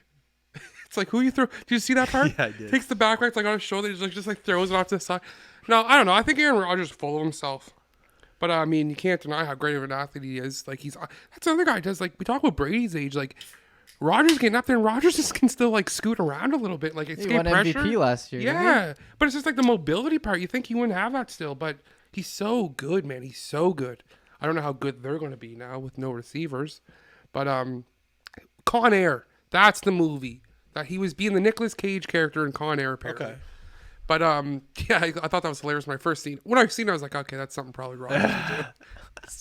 B: It's like, who you throw? Did you see that part?
A: Yeah, I did.
B: Takes the backpack, it's like on his shoulder, just throws it off to the side. No, I don't know. I think Aaron Rodgers is full of himself. But I mean, you can't deny how great of an athlete he is. Like that's another guy who does, like, we talk about Brady's age, like Rodgers getting up there, and Rodgers just can still like scoot around a little bit, like
C: He
B: escape
C: won
B: pressure.
C: MVP last year. didn't he?
B: Yeah, but it's just like the mobility part. You think he wouldn't have that still, but he's so good, man. He's so good. I don't know how good they're going to be now with no receivers. But Con Air, that's the movie that he was being the Nicolas Cage character in Con Air apparently.
A: Okay.
B: But yeah, I thought that was hilarious when I first seen it. When I've seen it, I was like, okay, that's something probably Rogers would do.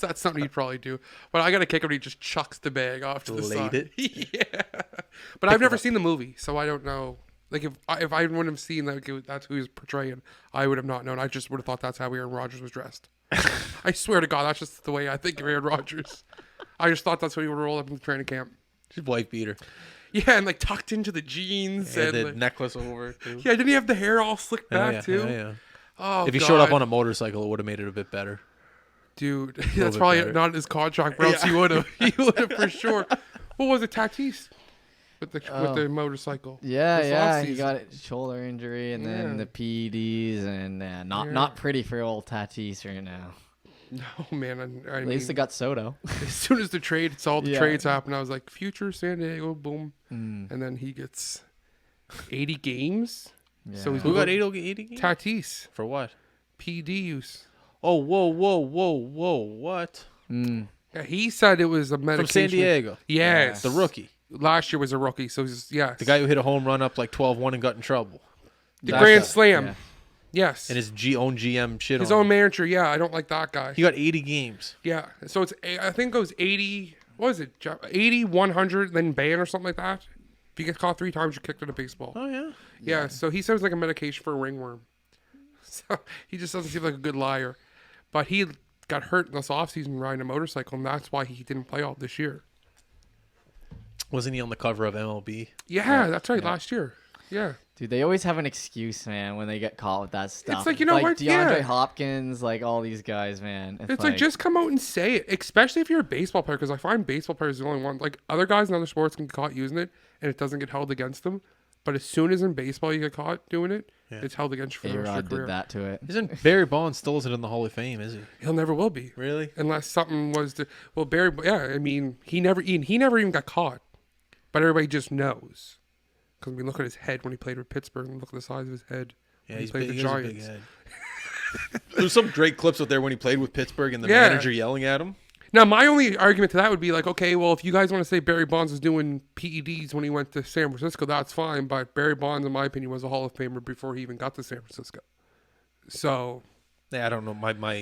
B: That's something he'd probably do. But I got to kick him when he just chucks the bag off to the
A: Laid
B: side.
A: it.
B: Yeah. But I've never seen the movie, so I don't know. Like, if I wouldn't have seen that, that's who he was portraying, I would have not known. I just would have thought that's how Aaron Rodgers was dressed. I swear to God, that's just the way I think of Aaron Rodgers. I just thought that's what he would roll up in the training camp.
A: She's wife beater.
B: Yeah, and like tucked into the jeans.
A: And
B: and
A: the
B: like,
A: necklace over it, too.
B: yeah, didn't he have the hair all slicked back,
A: yeah,
B: too?
A: Yeah.
B: Oh,
A: If he
B: God.
A: showed up on a motorcycle, it would have made it a bit better.
B: Dude,
A: bit
B: that's probably
A: better.
B: not in his contract, or else he would have. He would have for sure. What was it, Tatis? With the motorcycle.
C: Yeah,
B: This
C: yeah, he
B: offseason.
C: got a shoulder injury, and then
B: Yeah.
C: the PEDs, and not pretty for old Tatis right now.
B: No, man. I
C: At least
B: mean,
C: they got Soto.
B: as soon as the trade, all the
C: Yeah.
B: trades happened, I was like, future San Diego, boom.
C: Mm,
B: And then he gets 80 games.
C: yeah.
B: So he's
A: Who got
B: Well,
A: 80 games?
B: Tatis,
A: For what?
B: PD use.
A: Oh, whoa. What?
C: Mm,
B: Yeah, he said it was a medication.
A: From San Diego.
B: Yes.
A: The rookie.
B: Last year was a rookie, so he's, yes.
A: The guy who hit a home run up like 12-1 and got in trouble.
B: The
A: That
B: Grand
A: guy.
B: Slam.
C: Yeah.
B: Yes.
A: And his own GM shit
B: His
A: on
B: own
A: him.
B: manager, yeah, I don't like that guy.
A: He got 80 games.
B: Yeah, so I think it goes 80, what is it, 80, 100, then ban or something like that. If you get caught 3 times, you're kicked out of baseball.
A: Oh, yeah?
B: Yeah, so he sounds like a medication for a ringworm. So he just doesn't seem like a good liar. But he got hurt this offseason riding a motorcycle, and that's why he didn't play all this year.
A: Wasn't he on the cover of MLB?
B: Yeah, that's right, last year. Yeah.
C: Dude, they always have an excuse, man, when they get caught with that stuff.
B: like, you know what?
C: DeAndre
B: Yeah.
C: Hopkins, like all these guys, man.
B: It's like, just come out and say it, especially if you're a baseball player, because I find baseball players the only one. Like, other guys in other sports can get caught using it, and it doesn't get held against them. But as soon as in baseball you get caught doing it,
A: Yeah.
B: it's held against you for the rest of your
C: A-Rod
B: career.
C: did that to it.
A: Isn't Barry Bonds still isn't in the Hall of Fame, is he?
B: He'll never will be.
A: Really?
B: Unless something was to, well, Barry, yeah, I mean, he never even got caught, but everybody just knows. Because we look at his head when he played with Pittsburgh and look at the size of his head
A: Yeah,
B: when
A: he's
B: he played
A: big.
B: the
A: He has a
B: Giants.
A: big head. There's some great clips out there when he played with Pittsburgh and the
B: Yeah.
A: manager yelling at him.
B: Now, my only argument to that would be like, okay, well, if you guys want to say Barry Bonds was doing PEDs when he went to San Francisco, that's fine. But Barry Bonds, in my opinion, was a Hall of Famer before he even got to San Francisco. So,
A: Yeah, I don't know.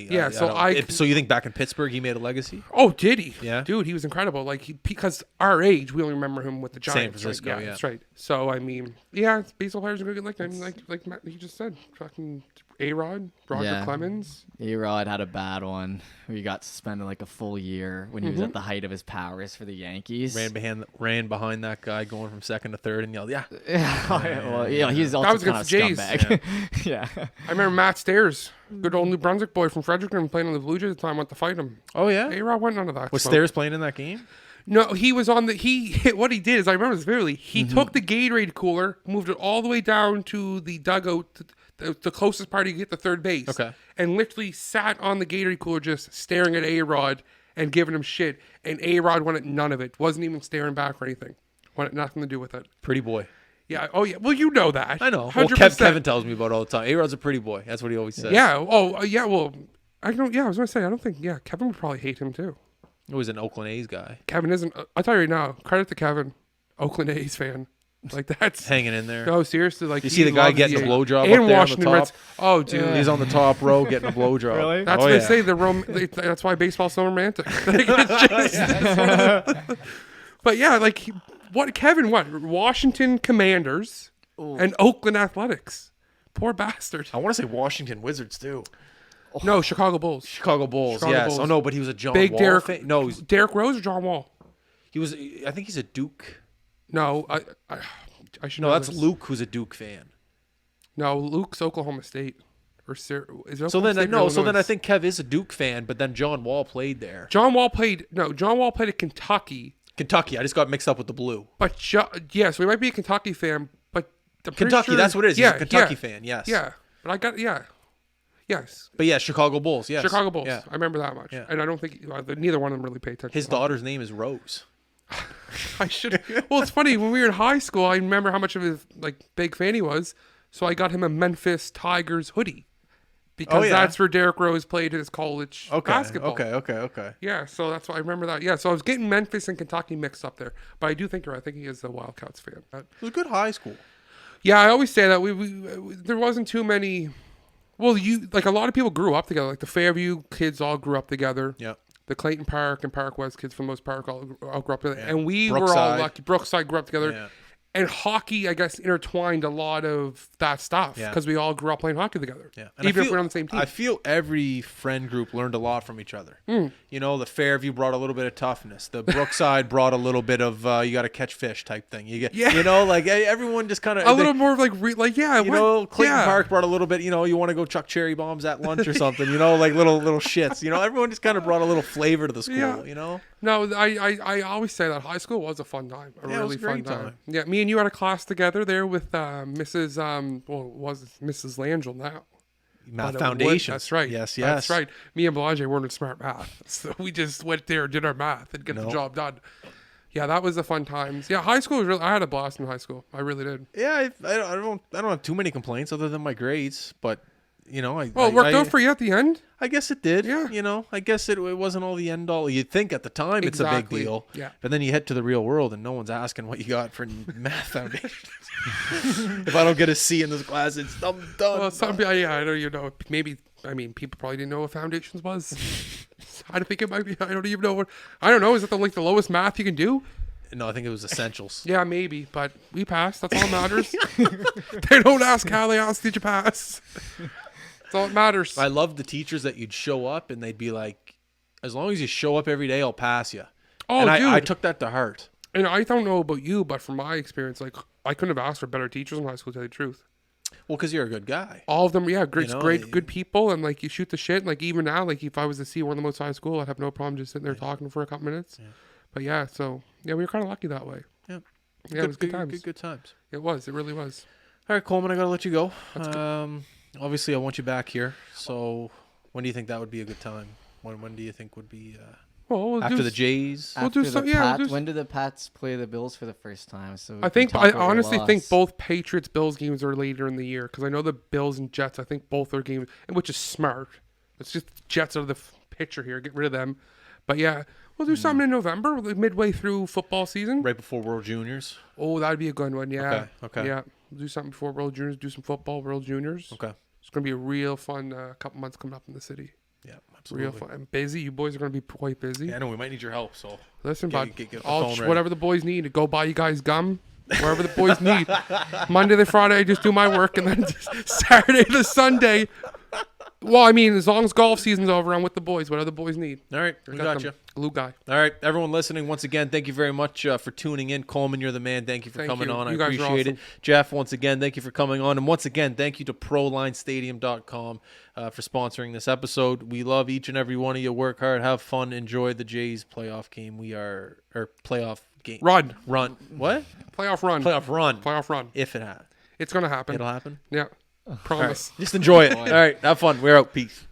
B: Yeah, so
A: so you think back in Pittsburgh he made a legacy?
B: oh, did he?
A: Yeah.
B: Dude, he was incredible. Like, because our age, we only remember him with the
A: San
B: Giants.
A: Francisco,
B: right?
A: yeah.
B: That's right. So, I mean, yeah, baseball players are going to get like Matt, he just said. Fucking A-Rod, Roger
C: Yeah.
B: Clemens.
C: A-Rod had a bad one where he got suspended like a full year when he was at the height of his powers for the Yankees.
A: Ran behind that guy going from second to third and yelled, "Yeah,
C: Well, yeah, he's also
B: was
C: kind of a
B: against the Jays.
C: scumbag. Yeah.
B: I remember Matt Stairs, good old New Brunswick boy from Fredericton, playing on the Blue Jays at the time, went to fight him.
A: oh yeah."
B: A-Rod went none of that.
A: Was
B: smoke.
A: Stairs playing in that game?
B: No, he was on what he did is, I remember this vividly, he took the Gatorade cooler, moved it all the way down to the dugout, the closest part you get to third base.
A: Okay.
B: And literally sat on the Gatorade cooler just staring at A-Rod and giving him shit. And A-Rod wanted none of it. Wasn't even staring back or anything. Wanted nothing to do with it.
A: Pretty boy.
B: Yeah. Oh, yeah. Well, you know that.
A: I know.
B: 100%.
A: Well, Kevin tells me about it all the time. A-Rod's a pretty boy. That's what he always says.
B: Yeah. Oh, yeah. Well, I don't. Yeah, I was gonna say I don't think. Yeah, Kevin would probably hate him too.
A: He was an Oakland A's guy.
B: Kevin isn't. I'll tell you right now. Credit to Kevin, Oakland A's fan. Like that's.
A: Hanging in there.
B: No, seriously. Like
A: You see the guy getting a blowjob up
B: and
A: there on the
B: Washington
A: top?
B: Reds. Oh, dude.
A: He's on the top row getting a blowjob.
C: Really?
B: That's
A: oh,
B: what
A: yeah.
B: they say. That's why baseball's so romantic. Like, it's just- but yeah, like Kevin? What Washington Commanders and Oakland Athletics? Poor bastard.
A: I want to say Washington Wizards too.
B: No, Chicago Bulls.
A: Chicago Bulls.
B: Chicago
A: Yes.
B: Bulls.
A: Oh no, but he was a John
B: Big
A: Wall
B: Derek.
A: fan. No,
B: Derek Rose or John Wall?
A: he was. I think he's a Duke.
B: No, I should.
A: No,
B: know
A: that's
B: this.
A: Luke, who's a Duke fan.
B: No, Luke's Oklahoma State. Or is it Oklahoma
A: So then,
B: State or
A: no. So then,
B: Illinois?
A: I think Kev is a Duke fan, but then John Wall played there.
B: John Wall played at Kentucky,
A: Kentucky. I just got mixed up with the blue.
B: but yes, we might be a Kentucky fan, but I'm pretty
A: Kentucky.
B: sure-
A: That's what it is.
B: Yeah,
A: He's a Kentucky
B: yeah,
A: fan. Yes.
B: Yeah, but I got yes,
A: But yeah, Chicago Bulls. Yes.
B: Chicago Bulls.
A: Yeah.
B: I remember that much,
A: Yeah.
B: and I don't think neither one of them really pay attention.
A: His
B: to that.
A: daughter's name is Rose.
B: I should. Well, it's funny when we were in high school. I remember how much of his big fan he was, so I got him a Memphis Tigers hoodie. because
A: yeah.
B: that's where Derrick Rose played his college basketball.
A: Okay.
B: Yeah, so that's why I remember that. Yeah, so I was getting Memphis and Kentucky mixed up there, but I do think you're right. I think he is a Wildcats fan.
A: It was a good high school.
B: Yeah, I always say that we there wasn't too many. Well, a lot of people grew up together. Like the Fairview kids all grew up together.
A: Yeah.
B: The Clayton Park and Park West kids for the most part all grew up together,
A: Yeah.
B: and we were all
A: Brookside.
B: lucky. Brookside grew up together.
A: Yeah.
B: And hockey, I guess, intertwined a lot of that stuff
A: Yeah.
B: because we all grew up playing hockey together.
A: Yeah. And
B: Even if we're on the same team.
A: I feel every friend group learned a lot from each other. You know, the Fairview brought a little bit of toughness. The Brookside brought a little bit of you got to catch fish type thing. You know, like everyone just kind of
B: a little more of
A: you know, Clayton Park brought a little bit. You know, you want to go chuck cherry bombs at lunch or something. You know, like little shits. You know, everyone just kind of brought a little flavor to the school.
B: Yeah.
A: You know.
B: No, I always say that high school was a fun time.
A: Yeah, it was
B: really
A: a great
B: fun time.
A: time.
B: Yeah, me and you had a class together there with Mrs. Mrs. Langell now.
A: Math
B: But
A: Foundation.
B: That's right.
A: Yes.
B: That's right. Me and Belanger weren't in smart math, so we just went there, did our math, and get the job done. Yeah, that was the fun times. Yeah, high school was really. I had a blast in high school. I really did.
A: Yeah, I don't have too many complaints other than my grades, but you know,
B: It worked out for you at the end.
A: I guess it did.
B: Yeah.
A: You know, I guess it wasn't all the end all. You'd think at the time it's a big
B: Exactly.
A: deal.
B: Yeah.
A: But then you head to the real world and no one's asking what you got for Math Foundation. If I don't get a C in this class, I'm done.
B: Well, I don't even know. Maybe, people probably didn't know what foundations was. I think it might be. I don't even know what. I don't know. Is it the lowest math you can do?
A: No, I think it was essentials.
B: Yeah, maybe. But we passed. That's all that matters. They don't ask how, they ask, did you pass? That's all that matters.
A: I loved the teachers that you'd show up and they'd be like, as long as you show up every day, I'll pass you.
B: Oh,
A: and
B: dude.
A: I took that to heart.
B: And I don't know about you, but from my experience, I couldn't have asked for better teachers in high school, to tell you the truth.
A: Well, because you're a good guy.
B: All of them, yeah, great,
A: You know,
B: good people, and you shoot the shit. Even now, if I was to see one of them outside school, I'd have no problem just sitting there talking for a couple minutes. Yeah. But yeah, so we were kind of lucky that way.
A: Yeah.
B: Yeah, it was good times.
A: Good times.
B: It was. It really was.
A: All right, Coleman, I got to let you go. Obviously, I want you back here. So when do you think that would be a good time? When do you think would be
B: Well,
A: after the Jays?
B: We'll do some. Yeah,
C: when do the Pats play the Bills for the first time? So
B: I honestly think both Patriots Bills games are later in the year because I know the Bills and Jets. I think both are games, which is smart. It's just Jets out of the picture here. Get rid of them. But yeah, we'll do something in November, midway through football season.
A: Right before World Juniors.
B: Oh, that'd be a good one. Yeah.
A: Okay.
B: Yeah, we'll do something before World Juniors. Do some football, World Juniors.
A: Okay.
B: It's gonna be a real fun couple months coming up in the city.
A: Yeah, absolutely.
B: Real fun and busy. You boys are gonna be quite busy.
A: Yeah, I know we might need your help. So
B: Listen,
A: get
B: bud,
A: the phone ready.
B: whatever the boys need, go buy you guys gum. Wherever the boys need. Monday to Friday, I just do my work, and then Saturday to Sunday. Well, as long as golf season's over, I'm with the boys. Whatever the boys need.
A: All right, we got you.
B: Glue guy.
A: All right, everyone listening, once again, thank you very much for tuning in. Coleman, you're the man. Thank you for coming on.
B: You
A: I
B: guys are
A: appreciate it.
B: awesome.
A: Jeff, once again, thank you for coming on. And once again, thank you to ProLineStadium.com for sponsoring this episode. We love each and every one of you. Work hard, have fun, enjoy the Jays playoff game. Playoff game.
B: Run.
A: What?
B: Playoff run.
A: Playoff run. If it happens.
B: It's going to happen.
A: It'll happen.
B: Yeah. Promise.
A: Just enjoy it. All right, have fun. We're out. Peace.